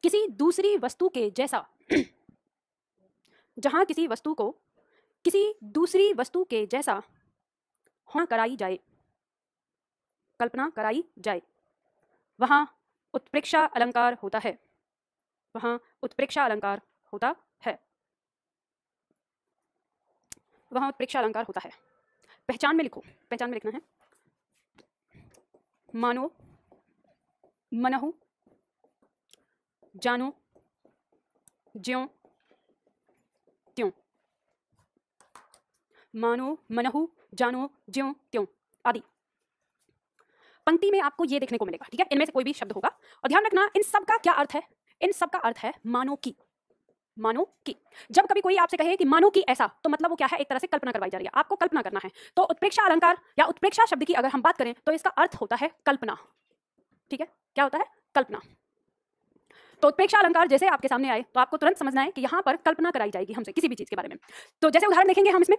किसी दूसरी वस्तु के जैसा जहां किसी वस्तु को किसी दूसरी वस्तु के जैसा होना कराई जाए, कल्पना कराई जाए, वहां उत्प्रेक्षा अलंकार होता है। वहां उत्प्रेक्षा अलंकार होता है। वहां उत्प्रेक्षा अलंकार होता है। पहचान में लिखो, पहचान में लिखना है। मानो, मनहु, जानो, ज्यों त्यों। मानो, मनहु, जानो, ज्यों त्यों आदि। पंक्ति में आपको ये देखने को मिलेगा, ठीक है। इनमें से कोई भी शब्द होगा और ध्यान रखना इन सब का क्या अर्थ है। इन सब का अर्थ है मानो की। मानो की। जब कभी कोई आपसे कहे कि मानो की ऐसा, तो मतलब वो क्या है, एक तरह से कल्पना करवाई जा रही है, आपको कल्पना करना है। तो उत्प्रेक्षा अलंकार या उत्प्रेक्षा शब्द की अगर हम बात करें तो इसका अर्थ होता है कल्पना, ठीक है। क्या होता है? कल्पना। तो उत्प्रेक्षा अलंकार जैसे आपके सामने आए तो आपको तुरंत समझना है कि यहाँ पर कल्पना कराई जाएगी हमसे किसी भी चीज के बारे में। तो जैसे उदाहरण देखेंगे हम इसमें।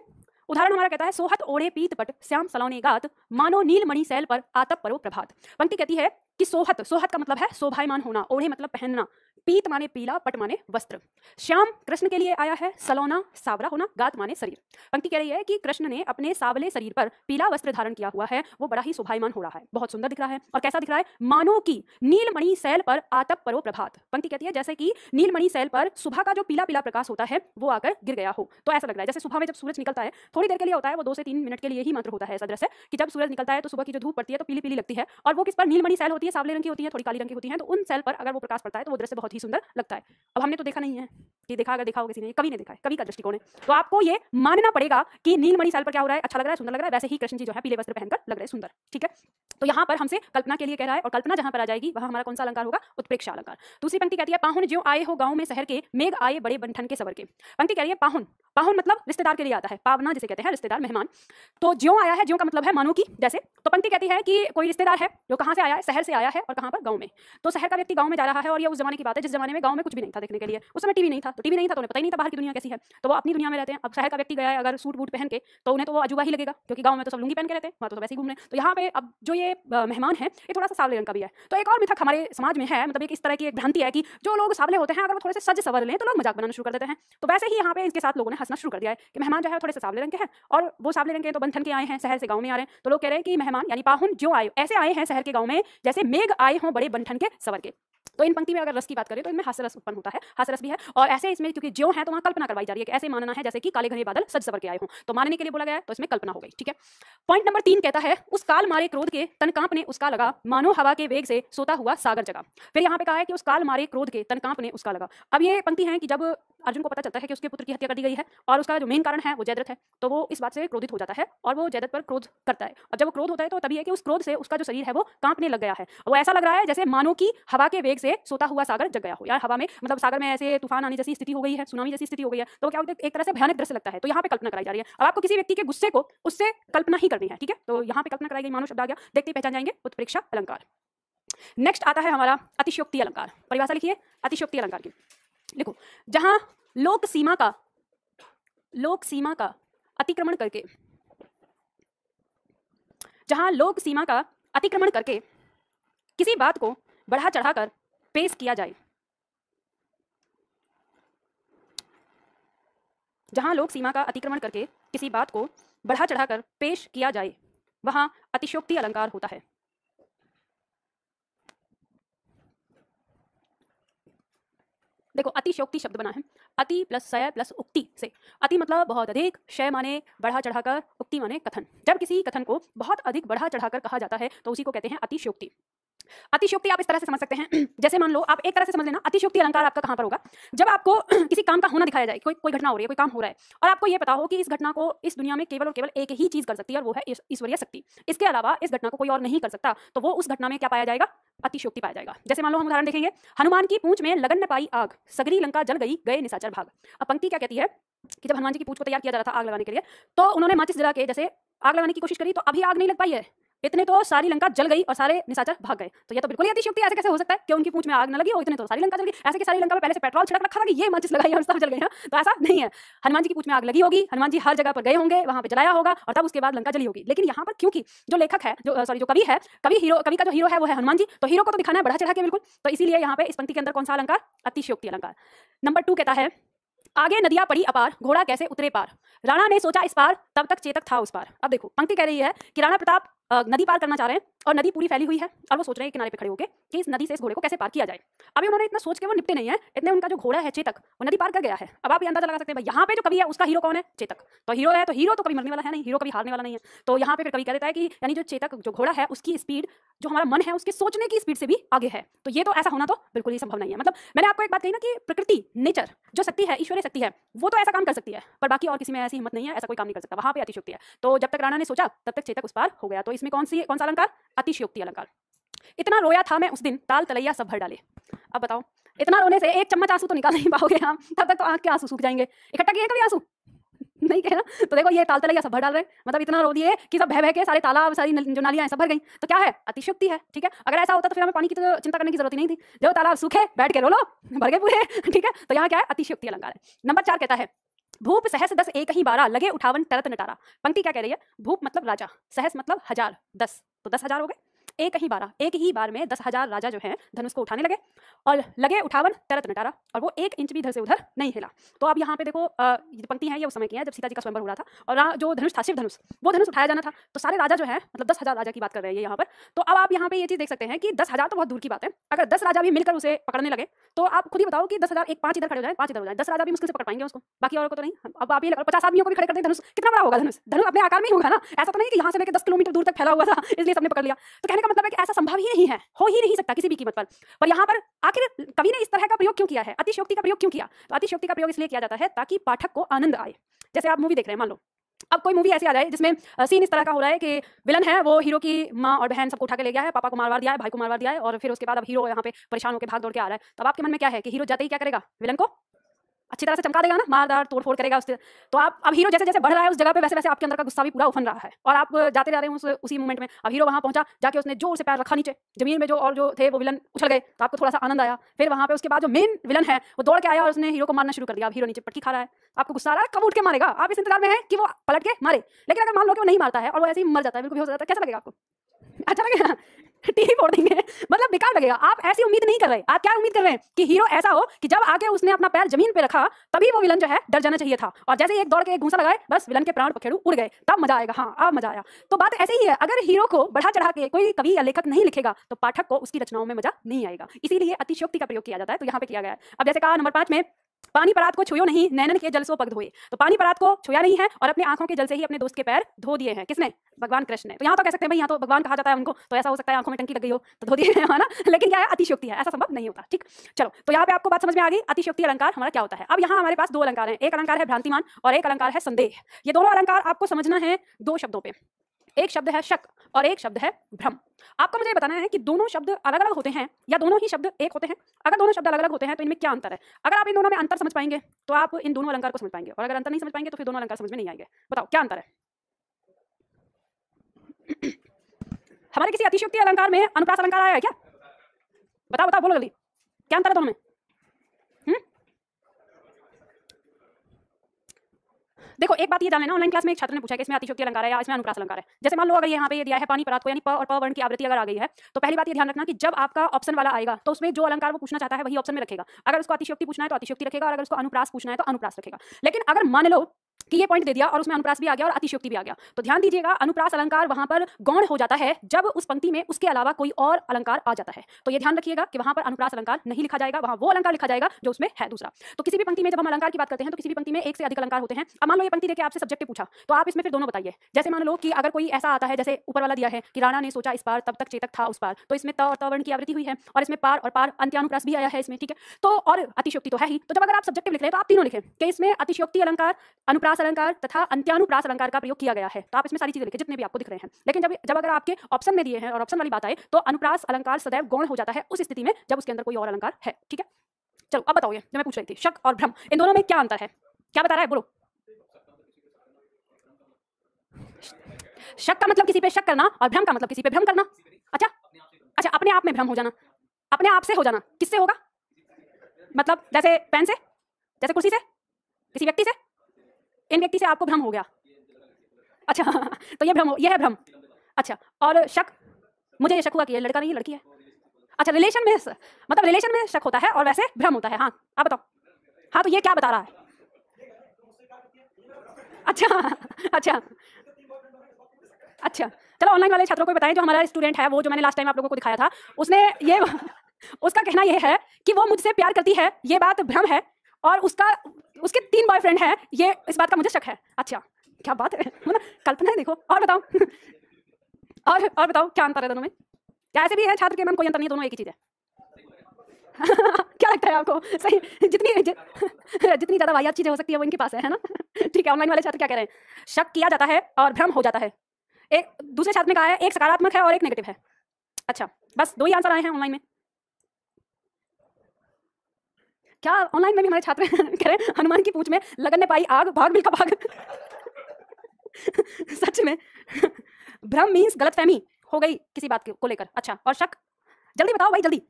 उदाहरण हमारा कहता है सोहत ओढ़े पीत पट श्याम सलोने गात मानो नीलमणि सैल पर आतप परो प्रभात। पंक्ति कहती है कि सोहत, सोहत का मतलब है शोभायमान होना, ओढ़े मतलब पहनना, पीत माने पीला, पट माने वस्त्र। श्याम कृष्ण के लिए आया है, सलोना सावरा होना, गात माने शरीर। पंक्ति कह रही है कि कृष्ण ने अपने सावले शरीर पर पीला वस्त्र धारण किया हुआ है, वो बड़ा ही शोभायमान हो रहा है, बहुत सुंदर दिख रहा है। और कैसा दिख रहा है? मानो की नीलमणि सैल पर आतप परो प्रभात। पंक्ति कहती है जैसे कि नीलमणि सैल पर सुबह का जो पीला पीला प्रकाश होता है वो आकर गिर गया हो, तो ऐसा लग रहा है। जैसे सुबह में जब सूरज निकलता है थोड़ी देर के लिए होता है, वो 2 से 3 मिनट के लिए ही मात्र होता है, ऐसा दृश्य कि जब सूरज निकलता है तो सुबह की जो धूप पड़ती है तो पीली पीली लगती है, और वो किस पर? नीलमणि सैल होती है, सावले रंग की होती है, थोड़ी काली रंग की होती है। तो उन सैल पर अगर वो प्रकाश पड़ता है तो वो दृश्य बहुत ही सुंदर लगता है। अब हमने तो देखा नहीं है कि देखा, अगर देखा हो किसी ने, कवि ने देखा है, कवि का दृष्टिकोण है, तो आपको ये मानना पड़ेगा कि नीलमणि सैल पर क्या हो रहा है, अच्छा लग रहा है, सुंदर लग रहा है। वैसे ही कृष्ण जी जो है पीले वस्त्र पहनकर लग रहे हैं सुंदर, ठीक है। तो यहाँ पर हमसे कल्पना के लिए कह रहा है, और कल्पना जहां पर आ जाएगी वहां हमारा कौन सा अलंकार होगा? उत्प्रेक्षा अलंकार। दूसरी पंक्ति कहती है पाहुन ज्यों आए हो गांव में शहर के, मेघ आए बड़े बंठन के सवर के। पंक्ति कह रही है पाहुन, पाहुन मतलब रिश्तेदार के लिए आता है, पावना जिसे कहते हैं, रिश्तेदार, मेहमान। तो ज्यों आया है, ज्यों का मतलब है मानो की, जैसे। तो पंक्ति कहती है कि कोई रिश्तेदार है जो कहां से आया है? शहर से आया है, और कहां पर? गांव में। तो शहर का व्यक्ति गांव में जा रहा है, और ये उस जमाने की बात है जिस जमाने में गांव में कुछ भी नहीं था देखने के लिए। उस समय टीवी नहीं था, तो टीवी नहीं था तो उन्हें पता ही नहीं था बाहर की दुनिया कैसी है, तो वो अपनी दुनिया में रहते हैं। अब शहर का व्यक्ति गया है अगर सूट बूट पहन के, तो उन्हें तो वो अजूबा ही लगेगा, क्योंकि गांव में तो सब लुंगी पहन के रहते हैं, वहां तो वैसे ही घूम रहे हैं। तो यहाँ पे अब जो ये मेहमान है ये थोड़ा सा सावले रंग का भी है। तो एक और मिथक हमारे समाज में है, मतलब एक इस तरह की एक भ्रांति है कि जो लोग सावले होते हैं अगर वो थोड़े से सज सवर लें तो लोग मजाक बनाना शुरू कर देते हैं। तो वैसे ही यहाँ पे इसके साथ लोगों ने हंसना शुरू कर दिया है कि मेहमान जो है थोड़े से सावले रंग के हैं, और वो सावले रंग के तो बंधन के आए हैं, शहर से गांव में आ रहे हैं। तो लोग कह रहे हैं कि मेहमान यानी पाहुन जो आए ऐसे आए हैं शहर के गांव में जैसे मेघ आए हों बड़े बंठन के सवर के। तो इन पंक्ति में अगर रस की बात करें तो इनमें हास्य रस उत्पन्न होता है, हास्य रस भी है। और ऐसे इसमें क्योंकि ज्यों है तो वहां कल्पना करवाई जा रही है कि ऐसे मानना है जैसे कि काले घने बादल सज सवर के आए हों, तो मानने के लिए बोला गया है, तो इसमें कल्पना हो गई, ठीक है। पॉइंट नंबर 3 कहता है उस काल मारे क्रोध के तन कांपने उसका लगा, मानो हवा के वेग से सोता हुआ सागर जगा। फिर यहाँ पे कहा है कि उस काल मारे क्रोध के तन कांपने उसका लगा। अब ये पंक्ति है कि जब अर्जुन को पता चलता है कि उसके पुत्र की हत्या कर दी गई है, और उसका जो मेन कारण है वो जयद्रथ है, तो वो इस बात से क्रोधित हो जाता है और वो जयद्रथ पर क्रोध करता है। और जब वो क्रोध होता है तो तभी है कि उस क्रोध से उसका जो शरीर है वो कांपने लग गया है। वो ऐसा लग रहा है जैसे मानो कि हवा के वेग से सोता हुआ सागर जग गया हो, यार हवा में मतलब सागर में ऐसे तूफान आने जैसी स्थिति हो गई है, सुनामी जैसी स्थिति हो गई है, तो क्या एक तरह से भयानक दृश्य लगता है। तो यहाँ पे कल्पना कराई जा रही है। अब आपको किसी व्यक्ति के गुस्से को उससे कल्पना ही करनी है, ठीक है। तो यहाँ पे कल्पना कराई गई, मानो शब्द आ गया, देखते ही पहचान जाएंगे, उत्प्रेक्षा अलंकार। नेक्स्ट आता है हमारा अतिशयोक्ति अलंकार। परिभाषा लिखिए अतिशयोक्ति अलंकार की, लिखो जहां लोक सीमा का अतिक्रमण करके, जहां लोक सीमा का अतिक्रमण करके किसी बात को बढ़ा चढ़ाकर पेश किया जाए, जहां लोक सीमा का अतिक्रमण करके किसी बात को बढ़ा चढ़ाकर पेश किया जाए वहां अतिशयोक्ति अलंकार होता है। देखो अतिशयोक्ति शब्द बना है अति प्लस शय प्लस उक्ति से। अति मतलब बहुत अधिक, शय माने बढ़ा चढ़ाकर, उक्ति माने कथन। जब किसी कथन को बहुत अधिक बढ़ा चढ़ाकर कहा जाता है तो उसी को कहते हैं अतिशयोक्ति। अतिशयोक्ति आप इस तरह से समझ सकते हैं, जैसे मान लो आप एक तरह से समझ लेना अतिशयोक्ति अलंकार आपका कहां पर होगा, जब आपको किसी काम का होना दिखाया जाए, कोई घटना हो रही है, कोई काम हो रहा है, और आपको ये पता हो कि इस घटना को इस दुनिया में केवल और केवल एक ही चीज कर सकती है और वो है ईश्वरीय शक्ति, इसके अलावा इस घटना को कोई और नहीं कर सकता, तो वो उस घटना में क्या पाया जाएगा? अतिशयोक्ति पाया जाएगा। जैसे मान लो हम उदाहरण देखेंगे, हनुमान की पूंछ में लगन न पाई आग, सगरी लंका जल गई, गए निशाचर भाग। अब पंक्ति क्या कहती है कि जब हनुमान जी की पूंछ को तैयार किया जा रहा था आग लगाने के लिए, तो उन्होंने माचिस जला के जैसे आग लगाने की कोशिश करी तो अभी आग नहीं लग पाई है, इतने तो सारी लंका जल गई और सारे निशाचर भाग गए। तो ये तो बिल्कुल ही अतिशयोक्ति है। ऐसे कैसे हो सकता है कि उनकी पूंछ में आग न लगी और इतने तो सारी लंका जल गई? ऐसे कि सारी लंका में पहले से पेट्रोल छिड़क रखा था कि ये माचिस लगाई और सब जल गई ना? तो ऐसा नहीं है। हनुमान जी की पूंछ में आग लगी होगी, हनुमान जी हर जगह पर गए होंगे, वहां पे जलाया होगा और तब उसके बाद लंका जली होगी। लेकिन यहाँ पर क्योंकि जो लेखक है, जो कवि है, कवि का जो हीरो है वो है हनुमान जी, तो हीरो को तो दिखाना है बढ़ा चढ़ा के बिल्कुल। तो इसीलिए यहाँ पे इस पंक्ति के अंदर कौन सा अलंकार? अतिशयोक्ति अलंकार। नंबर 2 कहता है, आगे नदियां पड़ी अपार, घोड़ा कैसे उतरे पार। राणा ने सोचा इस पार, तब तक चेतक था उस पार। अब देखो पंक्ति कह रही है कि राणा प्रताप नदी पार करना चाह रहे हैं और नदी पूरी फैली हुई है और वो सोच रहे हैं किनारे पे खड़े होकर कि इस नदी से इस घोड़े को कैसे पार किया जाए। अभी उन्होंने इतना सोच के वो निपटे नहीं है, इतने उनका जो घोड़ा है चेतक वो नदी पार कर गया है। अब आप ये अंदाजा लगा सकते हैं भाई यहाँ पे जो कवि है उसका हीरो कौन है? चेतक। तो हीरो है, तो हीरो तो कभी मरने वाला है नहीं, हीरो कभी हारने वाला नहीं है। तो यहाँ पे फिर कवि कह देता है कि यानी जो चेतक जो घोड़ा है उसकी स्पीड, जो हमारा मन है उसके सोचने की स्पीड से भी आगे है। तो ये तो ऐसा होना तो बिल्कुल ही संभव नहीं है। मतलब मैंने आपको एक बात कही ना कि प्रकृति, नेचर जो शक्ति है, ईश्वरीय शक्ति है, वो तो ऐसा काम कर सकती है, पर बाकी और किसी में ऐसी हिम्मत नहीं है, ऐसा कोई काम नहीं कर सकता। वहां पे अतिशयोक्ति है। तो जब तक राणा ने सोचा तब तक चेतक उस पार हो गया। तो इसमें कौन सा अलंकार? अतिशयोक्ति अलंकार। इतना रोया था मैं उस दिन, ताल तलैया सब भर डाले। अब बताओ, इतना रोने से एक चम्मच आंसू तो निकाल नहीं पाओगे हम, तब तक तो आंख के आंसू सूख जाएंगे। इकट्ठा किए कभी आंसू? नहीं कहे ना। तो देखो ये ताल तलैया सब भर डाल रहे हैं, मतलब इतना रो दिए कि सब बह बह के सारे तालाब, सारी जो नालियां सब भर गई। तो क्या है? अतिशयोक्ति है। ठीक है, अगर ऐसा होता तो फिर हमें पानी की तो चिंता करने की जरूरत ही नहीं थी। जो तालाब सूखे बैठ के रो लो, भर गए पूरे। ठीक है, तो यहाँ क्या है? अतिशयोक्ति अलंकार है। नंबर 4 कहता है, भूप सहस 10 एक ही 12, लगे उठावन तरत नटारा। पंक्ति क्या कह रही है? भूप मतलब राजा, सहस मतलब हजार, 10 तो 10,000 हो गए। एक ही 12, एक ही बार में 10,000 राजा जो हैं धनुष को उठाने लगे और लगे उठावन तरत नटारा, और वो 1 इंच भी इधर से उधर नहीं हिला। तो अब यहाँ पे देखो ये पंक्ति है, ये उस समय की है जब सीता जी का स्वयंवर हो रहा था और जो धनुष था, शिव धनुष, वो धनुष उठाया जाना था। तो सारे राजा जो है, मतलब 10,000 राजा की बात कर रहे हैं ये यहाँ पर। तो अब आप यहाँ पे ये चीज देख सकते हैं कि 10,000 तो बहुत दूर की बात है, अगर 10 राजा भी मिलकर उसे पकड़ने लगे तो आप खुद ही बताओ कि 10,000 एक 5 इधर खड़े हो जाए, 5 इधर हो जाए, 10 राजा भी मुश्किल से पकड़ पाएंगे उसको, बाकी और को तो नहीं। अब आप ये 50 आदमियों को भी खड़े कर दें, धनुष कितना बड़ा होगा? धनुष अपने आकार में ही होगा ना, ऐसा तो नहीं कि यहाँ से लेकर 10 किलोमीटर दूर तक फैला हुआ था इसलिए सबने पकड़ लिया। तो कहने का मतलब है कि ऐसा संभव ही नहीं है, हो ही नहीं सकता किसी भी कीमत पर यहाँ पर आखिर कवि ने इस तरह का प्रयोग क्यों किया है? अतिशयोक्ति का प्रयोग क्यों किया? तो अतिशयोक्ति का प्रयोग इसलिए किया जाता है ताकि पाठक को आनंद आए। जैसे आप मूवी देख रहे हैं, मान लो अब कोई मूवी ऐसी आ जाए जिसमें सीन इस तरह का हो रहा है कि विलन है वो हीरो की माँ और बहन सबको उठा के ले गया है, पापा को मारवा दिया है, भाई को मारवा दिया है, और फिर उसके बाद अब हीरो यहाँ पे परेशान होकर भाग दौड़ के आ रहा है। तो अब आपके मन में क्या है कि हीरो जाते ही क्या करेगा? विलन को अच्छी तरह से चमका देगा ना, मारदार तोड़फोड़ करेगा उससे। तो आप अब हीरो जैसे जैसे बढ़ रहा है उस जगह पे, वैसे वैसे आपके अंदर का गुस्सा भी पूरा उफन रहा है और आप जाते जा रहे हैं उसी मोमेंट में। अब हीरो वहां पहुंचा, जाके उसने जोर से पैर रखा नीचे जमीन में, जो और जो थे वो विलन उछल गए, तो आपको थोड़ा सा आनंद आया। फिर वहां पे उसके बाद जो मेन विलन है वो दौड़ के आया और उसने हीरो को मारना शुरू कर दिया। अब हीरो नीचे पटकी खा रहा है, आपको गुस्सा आ रहा है, कब उठ के मारेगा? आप इस इंतजार में है कि वो पलट के मारे। लेकिन अगर मान लो कि वो नहीं मारता है और वो ऐसे ही मर जाता है, बिल्कुल बेहोश हो जाता है, कैसा लगेगा आपको? अच्छा लगेगा? टीवी फोड़ देंगे, मतलब बेकार लगेगा। आप ऐसी उम्मीद नहीं कर रहे। आप क्या उम्मीद कर रहे हैं कि हीरो ऐसा हो कि जब आके उसने अपना पैर जमीन पे रखा तभी वो विलन जो है डर जाना चाहिए था, और जैसे ही एक दौड़ के एक घूंसा लगाए बस विलन के प्राण पखेरु उड़ गए, तब मजा आएगा। हाँ, अब मजा आया। तो बात ऐसे ही है, अगर हीरो को बढ़ा चढ़ा के कोई कवि या लेखक नहीं लिखेगा तो पाठक को उसकी रचनाओं में मजा नहीं आएगा। इसीलिए अतिशयोक्ति का प्रयोग किया जाता है। तो यहाँ पे किया गया है। अब जैसे कहा नंबर 5 में, पानी परात को छुयो नहीं, नैनन के जल सो पग धोए। तो पानी परात को छुया नहीं है और अपने आंखों के जल से ही अपने दोस्त के पैर धो दिए हैं। किसने? भगवान कृष्ण ने। तो यहाँ तो कह सकते हैं भाई यहाँ तो भगवान कहा जाता है उनको, तो ऐसा हो सकता है आंखों में टंकी लग गई हो तो धो दिए है ना, लेकिन क्या है? अतिशयोक्ति है, ऐसा संभव नहीं होता। ठीक, चलो तो यहाँ पे आपको बात समझ में आ गई अतिशयोक्ति अलंकार हमारा क्या होता है। अब यहाँ हमारे पास 2 अलंकार हैं, एक अलंकार है भ्रांतिमान और एक अलंकार है संदेह। ये दोनों अलंकार आपको समझना है 2 शब्दों पे। एक शब्द है शक और एक शब्द है भ्रम। आपको मुझे बताना है कि दोनों शब्द अलग अलग होते हैं या दोनों ही शब्द एक होते हैं। अगर दोनों शब्द अलग अलग होते हैं तो इनमें क्या अंतर है? अगर आप इन दोनों में अंतर समझ पाएंगे तो आप इन दोनों अलंकार को समझ पाएंगे, और अगर अंतर नहीं समझ पाएंगे तो फिर दोनों अलंकार समझ में नहीं आएंगे। बताओ क्या अंतर है? हमारे किसी अतिशयोक्ति अलंकार में अनुप्रास अलंकार आया है क्या? बताओ बताओ, बोलो जल्दी, क्या अंतर है दोनों में? देखो एक बात ये जान लेना, ऑनलाइन क्लास में एक छात्र ने पूछा कि इसमें अतिशयोक्ति अलंकार है या इसमें अनुप्रास अलंकार है। जैसे मान लो अगर यहाँ पे ये दिया है पानी परात को, यानी प और प वर्ण की आवृत्ति अगर आ गई है तो पहली बात ये ध्यान रखना कि जब आपका ऑप्शन वाला आएगा तो उसमें जो अलंकार वो पूछना चाहता है वही ऑप्शन में रखेगा। अगर उसको अतिशयोक्ति पूछना है तो अतिशयोक्ति रखेगा, और अगर उसको अनुप्रास पूछना है तो अनुप्रास रखेगा। लेकिन अगर मान लो कि ये पॉइंट दे दिया और उसमें अनुप्रास भी आ गया और अतिशयोक्ति भी आ गया, तो ध्यान दीजिएगा अनुप्रास अलंकार वहां पर गौण हो जाता है जब उस पंक्ति में उसके अलावा कोई और अलंकार आ जाता है। तो ये ध्यान रखिएगा कि वहां पर अनुप्रास अलंकार नहीं लिखा जाएगा, वहां वो अलंकार लिखा जाएगा जो उसमें है दूसरा। तो किसी भी पंक्ति में जब हम अलंकार की बात करते हैं तो किसी भी पंक्ति में एक से अधिक अलंकार होते हैं। अब मान लो ये पंक्ति देके आपसे सब्जेक्टिव पूछा तो आप इसमें फिर दोनों बताइए। जैसे मान लो कि अगर कोई ऐसा आता है, जैसे ऊपर वाला दिया है कि राणा ने सोचा इस पार तब तक चेतक था उस पार, तो इसमें त और त वर्ण की आवृत्ति हुई है और इसमें पार और पार अंत्यानुप्रास भी आया है इसमें, ठीक है। तो और अतिशयोक्ति तो है ही, तो जब अगर आप सब्जेक्टिव लिख रहे हैं तो आप तीनों लिखें कि इसमें अतिशयोक्ति अलंकार, अनुप्रास अलंकार तथा अंत्यानुप्रास अलंकार का प्रयोग किया गया है। तो आप इसमें सारी चीजें लिखें जितने भी आपको दिख रहे हैं। लेकिन जब अगर आपके ऑप्शन में दिए हैं और ऑप्शन वाली बात आए तो अनुप्रास अलंकार सदैव गौण हो जाता है उस स्थिति में जब उसके अंदर कोई और अलंकार है, ठीक है। चलो अब बताओ, ये जो मैं पूछ रही थी शक और भ्रम, इन दोनों में क्या अंतर है? क्या बता रहा है, बोलो। शक का मतलब किसी पे शक करना और भ्रम का मतलब किसी पे भ्रम करना। अच्छा अच्छा, अपने आप में भ्रम हो जाना, अपने आप से हो जाना, किससे होगा? मतलब जैसे पेन से, जैसे कुर्सी से, किसी व्यक्ति से, इन व्यक्ति से आपको भ्रम हो गया। अच्छा तो ये है भ्रम। अच्छा, और शक, मुझे ये शक हुआ कि ये लड़का नहीं है लड़की है। अच्छा, रिलेशन में मतलब रिलेशन में शक होता है और वैसे भ्रम होता है। हाँ आप बताओ। हाँ तो ये क्या बता रहा है? अच्छा अच्छा अच्छा, चलो ऑनलाइन वाले छात्रों को बताएं, जो हमारा स्टूडेंट है वो जो मैंने लास्ट टाइम आप लोगों को दिखाया था, उसने ये उसका कहना ये है कि वो मुझसे प्यार करती है, ये बात भ्रम है, और उसके 3 बॉयफ्रेंड हैं, ये इस बात का मुझे शक है। अच्छा, क्या बात है, मतलब कल्पना है, देखो। और बताओ और बताओ क्या अंतर है दोनों में? क्या ऐसे भी है छात्र के मन, कोई अंतर नहीं है, दोनों एक ही चीज है। क्या लगता है आपको? सही, जितनी ज्यादा वाहियात चीजें हो सकती है वो इनके पास है ना? ठीक है, ऑनलाइन वाले छात्र क्या कह रहे हैं? शक किया जाता है और भ्रम हो जाता है। एक दूसरे छात्र ने कहा है एक सकारात्मक है और एक नेगेटिव है। अच्छा, बस 2 ही आंसर आए हैं ऑनलाइन में। क्या ऑनलाइन में भी हमारे छात्र कह रहे हैं हनुमान की पूंछ में लगन ने पाई आग, भाग मिल्खा भाग। सच में भ्रम मीन्स गलतफहमी हो गई किसी बात को लेकर। अच्छा, और शक, जल्दी बताओ भाई जल्दी,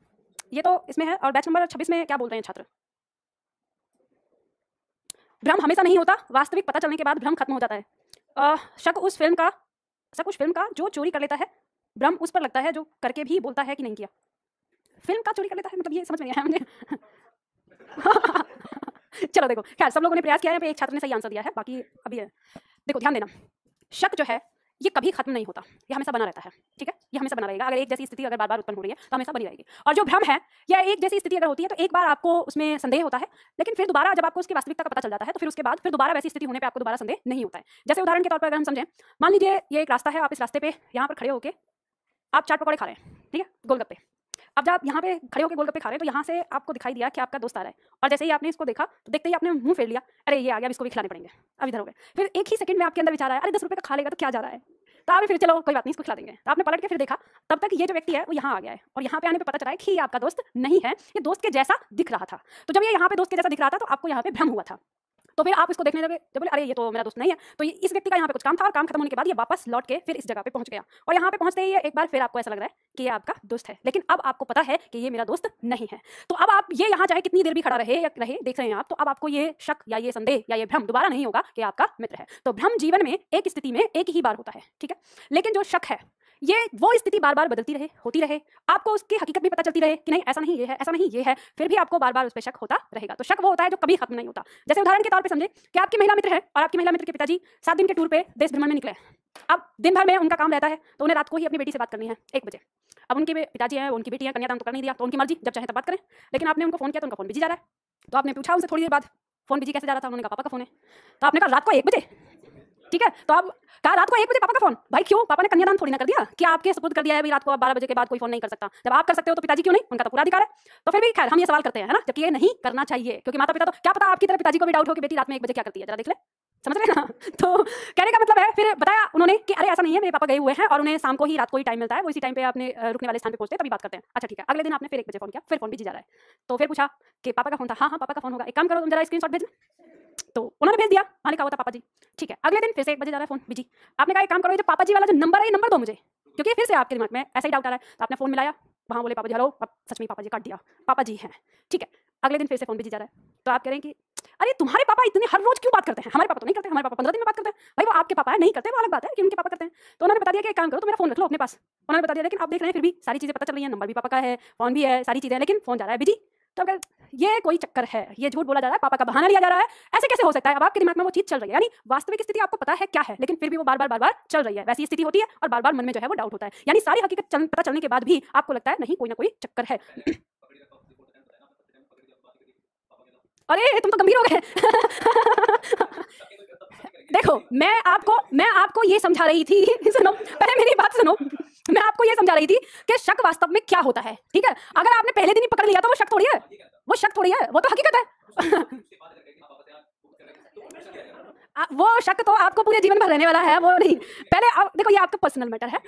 ये तो इसमें है। और बैच नंबर 26 में क्या बोल रहे हैं छात्र? भ्रम हमेशा नहीं होता, वास्तविक पता चलने के बाद भ्रम खत्म हो जाता है। शक उस फिल्म का जो चोरी कर लेता है, भ्रम उस पर लगता है जो करके भी बोलता है कि नहीं किया। फिल्म का चोरी कर लेता है मतलब ये समझ में नहीं आया मुझे। चलो देखो, खैर सब लोगों ने प्रयास किया है, एक छात्र ने सही आंसर दिया है, बाकी अभी है। देखो ध्यान देना, शक जो है ये कभी खत्म नहीं होता, ये हमेशा बना रहता है। ठीक है, ये हमेशा बना रहेगा। अगर एक जैसी स्थिति अगर बार बार उत्पन्न हो रही है तो हमेशा बनी रहेगी। और जो भ्रम है, यह एक जैसी स्थिति अगर होती है तो एक बार आपको उसमें संदेह होता है, लेकिन फिर दोबारा जब आपको उसकी वास्तविकता का पता चल जाता है तो फिर उसके बाद फिर दोबारा वैसी स्थिति होने पे आपको दोबारा संदेह नहीं होता है। जैसे उदाहरण के तौर पर अगर हम समझें, मान लीजिए ये एक रास्ता है, आप इस रास्ते पे यहाँ पर खड़े होकर आप चाट पकौड़े खा रहे हैं, ठीक है, गोलगप्पे। अब जब आप यहाँ पे खड़े होकर गोलगप्पे खा रहे हैं तो यहाँ से आपको दिखाई दिया कि आपका दोस्त आ रहा है, और जैसे ही आपने इसको देखा तो देखते ही आपने मुंह फेर लिया, अरे ये आ गया, अब इसको भी खिलाने पड़ेंगे, अब इधर हो गए। फिर एक ही सेकंड में आपके अंदर विचार आया, अरे 10 रुपये का खा लेगा तो क्या जा रहा है, तो आपने फिर चलो कोई बात नहीं इसको खिला देंगे। तो आपने पलट के फिर देखा, तब तक ये जो व्यक्ति है वो यहाँ आ गया है, और यहाँ पे आने पे पता चला है कि ये आपका दोस्त नहीं है, ये दोस्त के जैसा दिख रहा था। तो जब ये यहाँ पे दोस्त के जैसा दिख रहा था तो आपको यहाँ पे भ्रम हुआ था। तो फिर आप इसको देखने लगे, जब बोले अरे ये तो मेरा दोस्त नहीं है, तो इस व्यक्ति का यहाँ पे कुछ काम था, और काम खत्म होने के बाद ये वापस लौट के फिर इस जगह पे पहुंच गया, और यहाँ पे पहुंचते ही एक बार फिर आपको ऐसा लग रहा है कि ये आपका दोस्त है, लेकिन अब आपको पता है कि ये मेरा दोस्त नहीं है। तो अब आप ये यहाँ चाहे कितनी देर भी खड़ा रहे या रहे, देख रहे हैं आप, तो अब आपको ये शक या ये संदेह या ये भ्रम दोबारा नहीं होगा कि आपका मित्र है। तो भ्रम जीवन में एक स्थिति में एक ही बार होता है, ठीक है, लेकिन जो शक है ये वो स्थिति बार बार बदलती रहे, होती रहे, आपको उसकी हकीकत भी पता चलती रहे कि नहीं ऐसा नहीं ये है, ऐसा नहीं ये है, फिर भी आपको बार बार उस पर शक होता रहेगा। तो शक वो होता है जो कभी खत्म नहीं होता। जैसे उदाहरण के तौर पे समझे कि आपकी महिला मित्र है और आपकी महिला मित्र के पिताजी 7 दिन के टूर पे देश भ्रमण में निकले। अब दिन भर में उनका काम रहता है, तो उन्हें रात को ही अपनी बेटी से बात करनी है 1 बजे। अब उनके पिताजी हैं, उनकी बेटी है, कन्यादान तो कर नहीं दिया, तो उनकी मर्जी, जब चाहे तब बात करें। लेकिन आपने उनको फोन किया तो उनका फोन बिजी जा रहा है, तो आपने पूछा उनसे थोड़ी देर बाद फोन बिजी कैसे जा रहा था, उन्होंने कहा पापा का फोन है। तो आपने कहा रात को 1 बजे, ठीक है, तो अब कहा रात को 1 बजे पापा का फोन, भाई क्यों, पापा ने कन्यादान थोड़ी ना कर दिया, क्या आपके सपुर्द कर दिया है भाई रात को, आप 12 बजे के बाद कोई फोन नहीं कर सकता, जब आप कर सकते हो तो पिताजी क्यों नहीं, उनका तो पूरा अधिकार है। तो फिर भी खैर हम ये सवाल करते हैं, है ना, जबकि ये नहीं करना चाहिए, क्योंकि माता पिता तो क्या पता आपकी तरह पिताजी को भी डाउट हो कि बेटी रात में 1 बजे क्या करती है, जरा देख ले, समझ रहे ना। तो कहने का मतलब है, फिर बताया उन्होंने कि अरे ऐसा नहीं है, मेरे पापा गए हुए हैं और उन्हें शाम को ही रात को ही टाइम मिलता है, वो इसी टाइम पे अपने रुकने वाले स्थान पे पहुंचते तभी बात करते हैं। अच्छा ठीक है, अगले दिन आपने फिर 1 बजे फोन किया, फिर फोन बिजी जा रहा है, तो फिर पूछा कि पापा का फोन था, हाँ हाँ पापा का फोन होगा, एक काम करो तुम जरा स्क्रीनशॉट भेजना, तो उन्होंने भेज दिया, हाँ लिखा हुआ था पापा जी, ठीक है। अगले दिन फिर से 1 बजे जा रहा है फोन बिजी, आपने कहा एक काम करो ये जो पापा जी वाला जो नंबर है ये नंबर दो मुझे, क्योंकि फिर से आपके दिमाग में ऐसा ही डाउट आ रहा है। तो आपने फोन मिलाया, वहाँ बोले पापा जी हेलो, सच में पापा जी काट दिया, पापा जी हैं, ठीक है। अगले दिन फिर से फोन बिजी जा रहा है, तो आप कह रहे हैं कि अरे तुम्हारे पापा इतने हर रोज क्यों बात करते हैं, हमारे पापा तो नहीं करते, हमारे पापा 15 दिन में बात करते हैं, भाई वो आपके पापा है नहीं करते वो अलग बात है कि उनके पापा करते हैं। तो उन्होंने बता दिया कि एक काम करो तो मेरा फोन रख लो अपने पास, उन्होंने बता दिया, लेकिन आप देख रहे हैं फिर भी सारी चीजें पता चल रही है, नंबर भी पापा का है, फोन भी है, सारी चीजें, लेकिन फोन जा रहा है बिजी। तो अगर ये कोई चक्कर है, ये झूठ बोला जा रहा है, पापा का बहाना लिया जा रहा है, ऐसे कैसे हो सकता है। अब आपके दिमाग में वो चीज चल रही है, यानी वास्तविक स्थिति आपको पता है क्या है, लेकिन फिर भी वो बार बार चल रही है, वैसी स्थिति होती है और बार बार मन में जो है वो डाउट होता है, यानी सारी हकीकत पता चलने के बाद भी आपको लगता है नहीं कोई ना कोई चक्कर है। अरे तुम तो गंभीर हो गए। देखो मैं आपको ये समझा रही थी, सुनो पहले मेरी बात सुनो, मैं आपको ये समझा रही थी कि शक वास्तव में क्या होता है, ठीक है। अगर आपने पहले दिन ही पकड़ लिया तो वो शक थोड़ी है, वो शक थोड़ी है, वो तो हकीकत है। वो शक तो आपको पूरे जीवन भर रहने वाला है, वो नहीं। पहले देखो ये आपका पर्सनल मैटर है।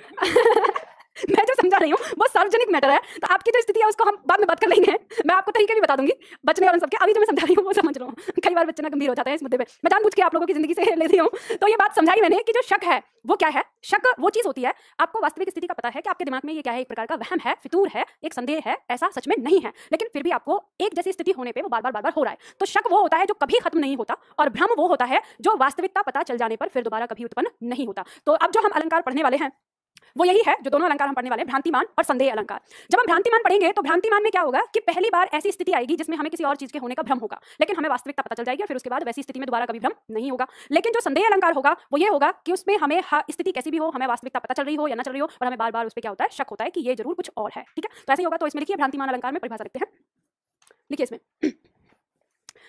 मैं जो समझा रही हूँ वो सार्वजनिक मैटर है, तो आपकी जो स्थिति है उसको हम बाद में बात कर लेंगे। मैं आपको तरीके भी बता दूंगी बचने और उन सबके। अभी जो मैं समझा रही हूँ वो समझ लो। कई बार बच्चे ना गंभीर हो जाते हैं इस मुद्दे पे, मैं जानबूझ के आप लोगों की जिंदगी से लेती हूँ। तो ये बात समझाई मैंने कि जो शक है वो क्या है। शक वो चीज होती है, आपको वास्तविक स्थिति का पता है कि आपके दिमाग में ये क्या है, एक प्रकार का वहम है, फितूर है, एक संदेह है, ऐसा सच में नहीं है, लेकिन फिर भी आपको एक जैसी स्थिति होने पे वो बार बार हो रहा है। तो शक वो होता है जो कभी खत्म नहीं होता, और भ्रम वो होता है जो वास्तविकता पता चल जाने पर फिर दोबारा कभी उत्पन्न नहीं होता। तो अब जो हम अलंकार पढ़ने वाले हैं वो यही है, जो दोनों अलंकार हम पढ़ने वाले हैं, भ्रांतिमान और संदेह अलंकार। जब हम भ्रांतिमान पढ़ेंगे तो भ्रांतिमान में क्या होगा कि पहली बार ऐसी स्थिति आएगी जिसमें हमें किसी और चीज के होने का भ्रम होगा, लेकिन हमें वास्तविकता पता चल जाएगी और फिर उसके बाद वैसी स्थिति में दोबारा कभी भ्रम नहीं होगा। लेकिन जो संदेह अलंकार होगा वो ये होगा कि उसमें हमें स्थिति कैसी भी हो, हमें वास्तविकता पता चल रही हो या ना चल रही हो, और हमें बार बार उस पर क्या होता है, शक होता है कि ये जरूर कुछ और है। ठीक है, तो ऐसे ही होगा। तो इसमें लिखिए, भ्रांतिमान अलंकार में परिभाषा लिखते हैं। लिखिए इसमें,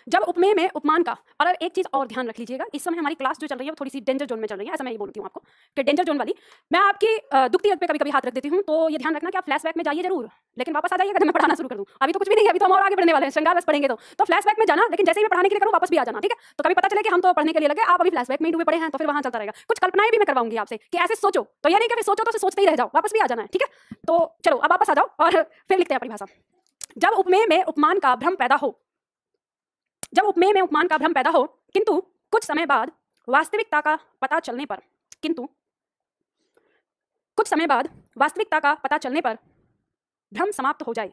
जब उपमेय में उपमान का, और एक चीज और ध्यान रख लीजिएगा, इस समय हमारी क्लास जो चल रही है वो थोड़ी सी डेंजर जोन में चल रही है, ऐसा मैं ये बोलती हूँ आपको कि डेंजर जोन वाली। मैं आपकी दुखती पे कभी कभी हाथ रख देती हूँ, तो ये ध्यान रखना कि आप फ्लैशबैक में जाइए जरूर, लेकिन वापस आ जाइएगा जब मैं पढ़ाना शुरू कर दूँ। अभी तो कुछ भी नहीं है, अभी तो हम और आगे बढ़ने वाले हैं, श्रृंगार रस पढ़ेंगे। तो फ्लैशबैक में जाना, लेकिन जैसे ही मैं पढ़ाने के लिए करूँ वापस भी आ जाना। ठीक है, तो कभी पता चले कि हम तो पढ़ने के लिए लगे, आप अभी फ्लैशबैक में डूबे पड़े हैं, तो फिर वहां चलता रहेगा। कुछ कल्पनाएं भी मैं करवाऊंगी आपसे कि ऐसे सोचो, तो ये नहीं कि सोचो तो सोचते ही रह जाओ, वापस भी आ जाना है। ठीक है, तो चलो अब वापस आ जाओ और फिर लिखते हैं परिभाषा। जब उपमेय में उपमान का भ्रम पैदा हो, जब उपमेय में उपमान का भ्रम पैदा हो किंतु कुछ समय बाद वास्तविकता का पता चलने पर, किंतु कुछ समय बाद वास्तविकता का पता चलने पर भ्रम समाप्त हो जाए।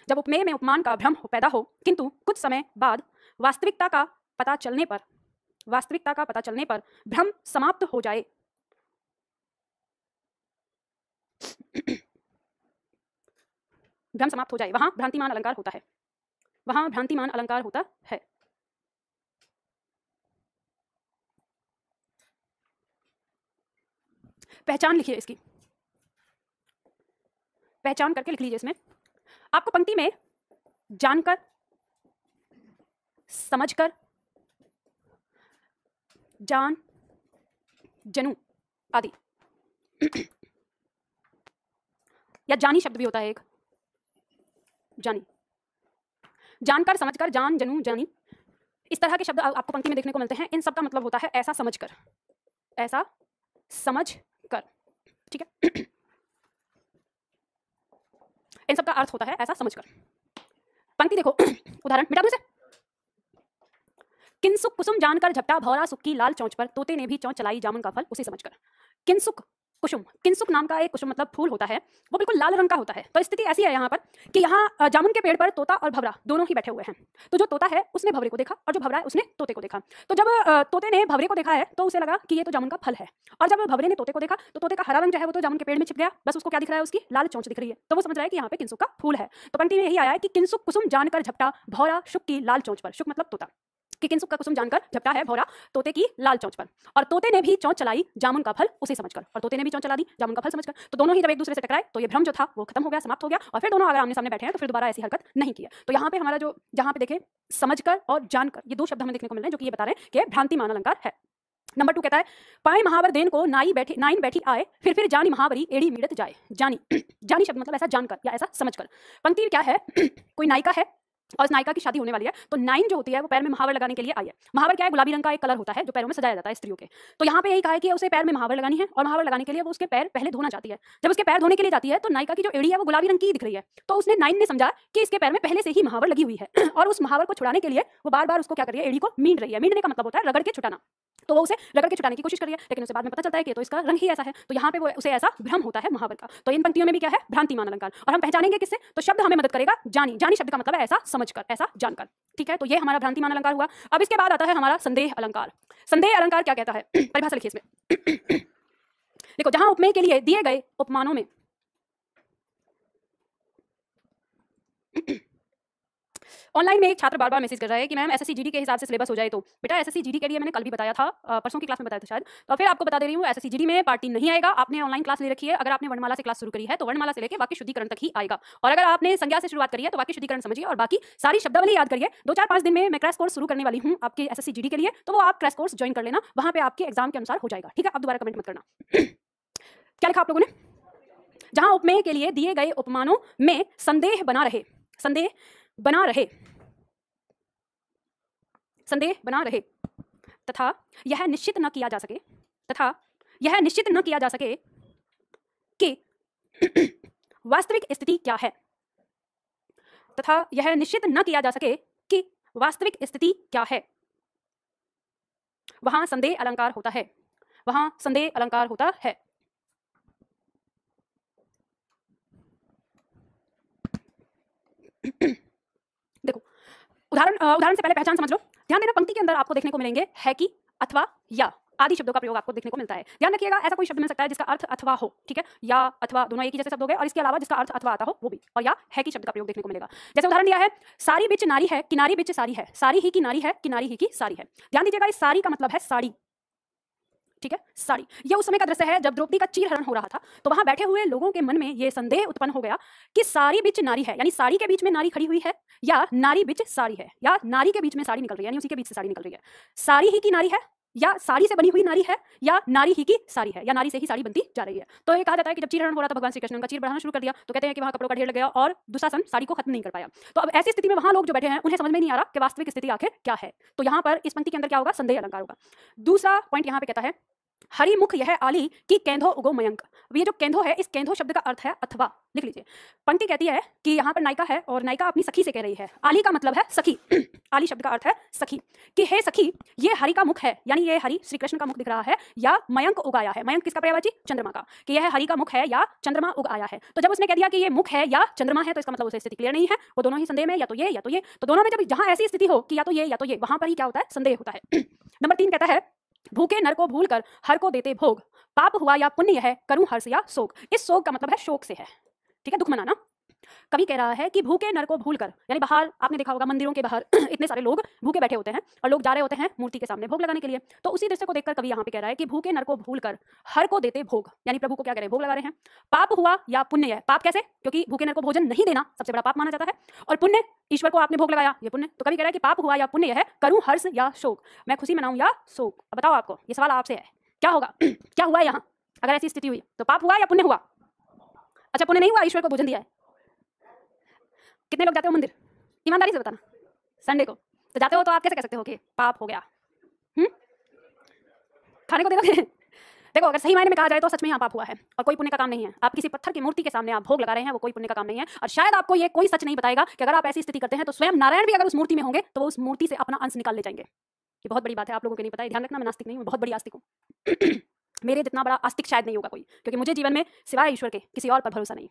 जब उपमेय में उपमान का भ्रम पैदा हो किंतु कुछ समय बाद वास्तविकता का पता चलने पर, वास्तविकता का पता चलने पर भ्रम समाप्त हो जाए। भ्रम समाप्त हो जाए, वहां भ्रांतिमान अलंकार होता है, वहां भ्रांतिमान अलंकार होता है। पहचान लिखिए, इसकी पहचान करके लिख लीजिए। इसमें आपको पंक्ति में जानकर, समझकर, जान, जनु आदि, या जानी शब्द भी होता है एक, जानी, जानकर, समझकर, जान, जनु, जानी, इस तरह के शब्द आपको पंक्ति में देखने को मिलते हैं। इन सब का मतलब होता है ऐसा समझकर, ऐसा समझ कर। ठीक है, इन सब का अर्थ होता है ऐसा समझकर। पंक्ति देखो, उदाहरण मिटा दूं इसे। किंसुक कुसुम जानकर झपटा भौरा सुक्की लाल चौंच पर, तोते ने भी चौंच चलाई जामुन का फल उसे समझकर। किंसुक कुसुम, किंसुक नाम का एक कुसुम मतलब फूल होता है, वो बिल्कुल लाल रंग का होता है। तो स्थिति ऐसी है यहाँ पर कि यहाँ जामुन के पेड़ पर तोता और भवरा दोनों ही बैठे हुए हैं। तो जो तोता है उसने भवरे को देखा, और जो भवरा है उसने तोते को देखा। तो जब तोते ने भवरे को देखा है तो उसे लगा कि ये तो जामुन का फल है, और जब भवरे ने तोते को देखा तो तोते का हरा रंग जो है वो तो जामुन के पेड़ में छिप गया, बस उसको क्या दिख रहा है, उसकी लाल चौंच दिख रही है। तो वो समझ रहा है कि यहाँ पे किंसुक का फूल है। तो पंक्ति में यही आया है कि किंसुक कुसुम जानकर झपटा भौरा शुक की लाल चौंच पर, शुक मतलब तोता, कि किंसुक का कुसुम जानकर झपटा है भौरा तोते की लाल चौंच पर, और तोते ने भी चौंच चलाई जामुन का फल उसे समझकर, और तोते ने भी चौंच चला दी जामुन का फल समझकर। तो दोनों ही जब एक दूसरे से टकराए तो ये भ्रम जो था वो खत्म हो गया, समाप्त हो गया, और फिर दोनों अगर आमने सामने बैठे हैं तो फिर दोबारा ऐसी हरकत नहीं की है। तो यहाँ पे हमारा जो, जहाँ पे देखें समझकर और जानकर, ये दो शब्द हमें देखने को मिल रहे हैं जो कि ये बता रहे हैं कि भ्रांतिमान अलंकार है। नंबर 2 कहता है, पाए महावर देन को नाई बैठी आए, फिर जानी महावरी एड़ी मीड़त जाए। जानी, जानी शब्द मतलब ऐसा जानकर या ऐसा समझकर। पंक्ति क्या है, कोई नायिका है और उस नायिका की शादी होने वाली है, तो नाइन जो होती है वो पैर में महावर लगाने के लिए आई है। महावर क्या है, गुलाबी रंग का एक कलर होता है जो पैरों में सजाया जाता है स्त्रियों के। तो यहाँ पे यही कहा है कि उसे पैर में महावर लगानी है, और महावर लगाने के लिए वो उसके पैर पहले धोना चाहती है। जब उसके पैर धोने के लिए जाती है तो नायिका की जो एड़ी है वो गुलाबी रंग की दिख रही है, तो उसने नाइन ने समझा कि इसके पैर में पहले से ही महावर लगी हुई है, और उस महावर को छुड़ाने के लिए वो बार बार उसको क्या कर रही है, एड़ी को मींड रही है। मींडने का मतलब होता है रगड़ के छुटाना। तो वो उसे रगड़ के छुटाने की कोशिश कर रही है, लेकिन उसे बाद में पता चलता है कि तो इसका रंग ही ऐसा है। तो यहाँ पे वो उसे ऐसा भ्रम होता है महावर का। तो इन पंक्तियों में भी क्या है, भ्रांतिमान अलंकार। और हम पहचानेंगे किससे, तो शब्द हमें मदद करेगा जानी। जानी शब्द का मतलब है ऐसा समझकर, ऐसा जानकर। ठीक है, तो ये हमारा भ्रांतिमान अलंकार हुआ। अब इसके बाद आता है हमारा संदेह अलंकार। संदेह अलंकार क्या कहता है, परिभाषा लिखिए इसमें। देखो, जहां उपमेय के लिए दिए गए उपमानों में ऑनलाइन में एक छात्र बार बार मैसेज कर रहा है कि मैम एसएससी जीडी के हिसाब से सिलेबस हो जाए। तो बेटा एसएससी जीडी के लिए मैंने कल भी बताया था, परसों की क्लास में बताया था शायद, तो फिर आपको बता दे रही हूँ, एसएससी जीडी में पार्ट 3 नहीं आएगा। आपने ऑनलाइन क्लास ले रखी है, अगर आपने वर्णमाला से क्लास शुरू करी है तो वर्णमाला से लेकर वाक्य शुद्धिकरण तक ही आएगा, और अगर आपने संज्ञा से शुरुआत करी है तो वाक्य शुद्धिकरण समझिए और बाकी सारी शब्दावली याद करिए। 2-4-5 दिन में मैं क्रैश कोर्स शुरू करने वाली हूँ आपके एसएससी जीडी के लिए, तो वो आप क्रैश कोर्स ज्वाइन कर लेना, वहां पे आपके एग्जाम के अनुसार हो जाएगा। ठीक है, अब दोबारा कमेंट मत करना। क्या लिखा आप लोगों ने, जहां उपमेय के लिए दिए गए उपमानों में संदेह बना रहे, संदेह बना रहे, संदेह बना रहे, तथा यह निश्चित न किया जा सके, तथा यह निश्चित न किया जा सके कि वास्तविक स्थिति क्या है तथा यह निश्चित न किया जा सके कि वास्तविक स्थिति क्या है, वहां संदेह अलंकार होता है, वहां संदेह अलंकार होता है। देखो उदाहरण से पहले पहचान समझ लो। ध्यान देना, पंक्ति के अंदर आपको देखने को मिलेंगे है कि, अथवा, या आदि शब्दों का प्रयोग आपको देखने को मिलता है। ध्यान रखिएगा, ऐसा कोई शब्द मिल सकता है जिसका अर्थ अथवा हो, ठीक है, या अथवा दोनों एक ही जैसे शब्द हो गए, और इसके अलावा जिसका अर्थ अथवा आता हो वो भी, और या है कि शब्द का प्रयोग देखने को मिलेगा। जैसे उदाहरण दिया है, सारी बिच नारी है, किनारी बिच सारी है, सारी ही की नारी है, किनारी ही की सारी है। ध्यान दीजिएगा, इस सारी का मतलब है साड़ी, ठीक है, साड़ी। ये उस समय का दृश्य है जब द्रौपदी का चीरहरण हो रहा था, तो वहां बैठे हुए लोगों के मन में ये संदेह उत्पन्न हो गया कि सारी बिच नारी है, यानी साड़ी के बीच में नारी खड़ी हुई है, या नारी बिच साड़ी है, या नारी के बीच में साड़ी निकल रही है, यानी उसी के बीच से साड़ी निकल रही है। साड़ी ही की नारी है, या साड़ी से बनी हुई नारी है, या नारी ही की साड़ी है, या नारी से ही साड़ी बनती जा रही है। तो ये कहा जाता है कि जब चीरहरण हो रहा था, भगवान श्री कृष्ण का चीर बढ़ाना शुरू कर दिया, तो कहते हैं कि वहां कपड़ों का ढेर लग गया और दुशासन साड़ी को खत्म नहीं कर पाया। तो अब ऐसी स्थिति में वहां लोग जो बैठे हैं उन्हें समझ में नहीं आ रहा कि वास्तविक स्थिति आखिर क्या है। तो यहाँ पर इस पंक्ति के अंदर क्या होगा, संदेह अलंकार होगा। दूसरा पॉइंट यहाँ पे कहता है, हरि मुख यह आली कि केंधो उगो मयंक। ये जो केंधो है, इस केंधो शब्द का अर्थ है अथवा। लिख लीजिए, पंक्ति कहती है कि यहाँ पर नायिका है और नायिका अपनी सखी से कह रही है, आली का मतलब है सखी, आली शब्द का अर्थ है सखी, कि हे सखी, ये हरि का मुख है, यानी ये हरि श्री कृष्ण का मुख दिख रहा है, या मयंक उग आया है। मयंक किसका पर्यायवाची, चंद्रमा का, कि यह हरि का मुख है या चंद्रमा उग आया है। तो जब उसने कह दिया कि ये मुख है या चंद्रमा है, तो इसका मतलब उसे स्थिति क्लियर नहीं है, वो दोनों ही संदेह में, या तो ये या तो ये। तो दोनों में जब जहां ऐसी स्थिति हो कि या तो ये या तो ये, वहां पर ही क्या होता है, संदेह होता है। नंबर 3 कहता है, भूखे नर को भूल कर हर को देते भोग, पाप हुआ या पुण्य है करूं हर्ष या शोक। इस शोक का मतलब है शोक से है, ठीक है, दुख मनाना। कवि कह रहा है कि भूखे नर को भूलकर, यानी बाहर आपने देखा होगा मंदिरों के बाहर इतने सारे लोग भूखे बैठे होते हैं और लोग जा रहे होते हैं मूर्ति के सामने भोग लगाने के लिए। तो उसी दृश्य को देखकर कवि यहाँ पे कह रहा है कि भूखे नर को भूलकर हर को देते भोग, यानी प्रभु को क्या कह रहे हैं, भोग लगा रहे हैं। पाप हुआ या पुण्य है, पाप कैसे, क्योंकि भूखे नर को भोजन नहीं देना सबसे बड़ा पाप माना जाता है, और पुण्य, ईश्वर को आपने भोग लगाया, ये पुण्य। तो कवि कह रहा है कि पाप हुआ या पुण्य है करूं हर्ष या शोक, मैं खुशी मनाऊं या शोक। अब बताओ, आपको ये सवाल आपसे है, क्या होगा क्या हुआ यहाँ अगर ऐसी स्थिति हुई, तो पाप हुआ या पुण्य हुआ? अच्छा, पुण्य नहीं हुआ, ईश्वर को भोजन दिया है। कितने लोग जाते हो मंदिर, ईमानदारी से बताना, संडे को तो जाते हो, तो आप कैसे कह सकते हो कि पाप हो गया? खाने को देखोगे देखो, अगर सही मायने में कहा जाए तो सच में यहाँ पाप हुआ है और कोई पुण्य का काम नहीं है। आप किसी पत्थर की मूर्ति के सामने आप भोग लगा रहे हैं, वो कोई पुण्य का काम नहीं है। और शायद आपको ये कोई सच नहीं बताएगा कि अगर आप ऐसी स्थिति करते हैं तो स्वयं नारायण भी अगर उस मूर्ति में होंगे तो वो उस मूर्ति से अपना अंश निकाल ले जाएंगे। ये बहुत बड़ी बात है, आप लोगों को नहीं पता है। ध्यान रखना, मैं नास्तिक नहीं हूँ, बहुत बड़ी आस्तिक हूँ। मेरे जितना बड़ा आस्तिक शायद नहीं होगा कोई, क्योंकि मुझे जीवन में सिवाय ईश्वर के किसी और पर भरोसा नहीं।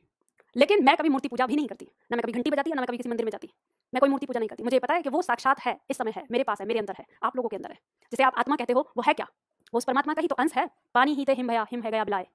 लेकिन मैं कभी मूर्ति पूजा भी नहीं करती, ना मैं कभी घंटी बजाती, ना मैं कभी किसी मंदिर में जाती। मैं कोई मूर्ति पूजा नहीं करती। मुझे पता है कि वो साक्षात है, इस समय है, मेरे पास है, मेरे अंदर है, आप लोगों के अंदर है। जिसे आप आत्मा कहते हो वो है क्या? वो उस परमात्मा का ही तो अंश है। पानी ही ते हिम भया, हिम है गया बिलाए,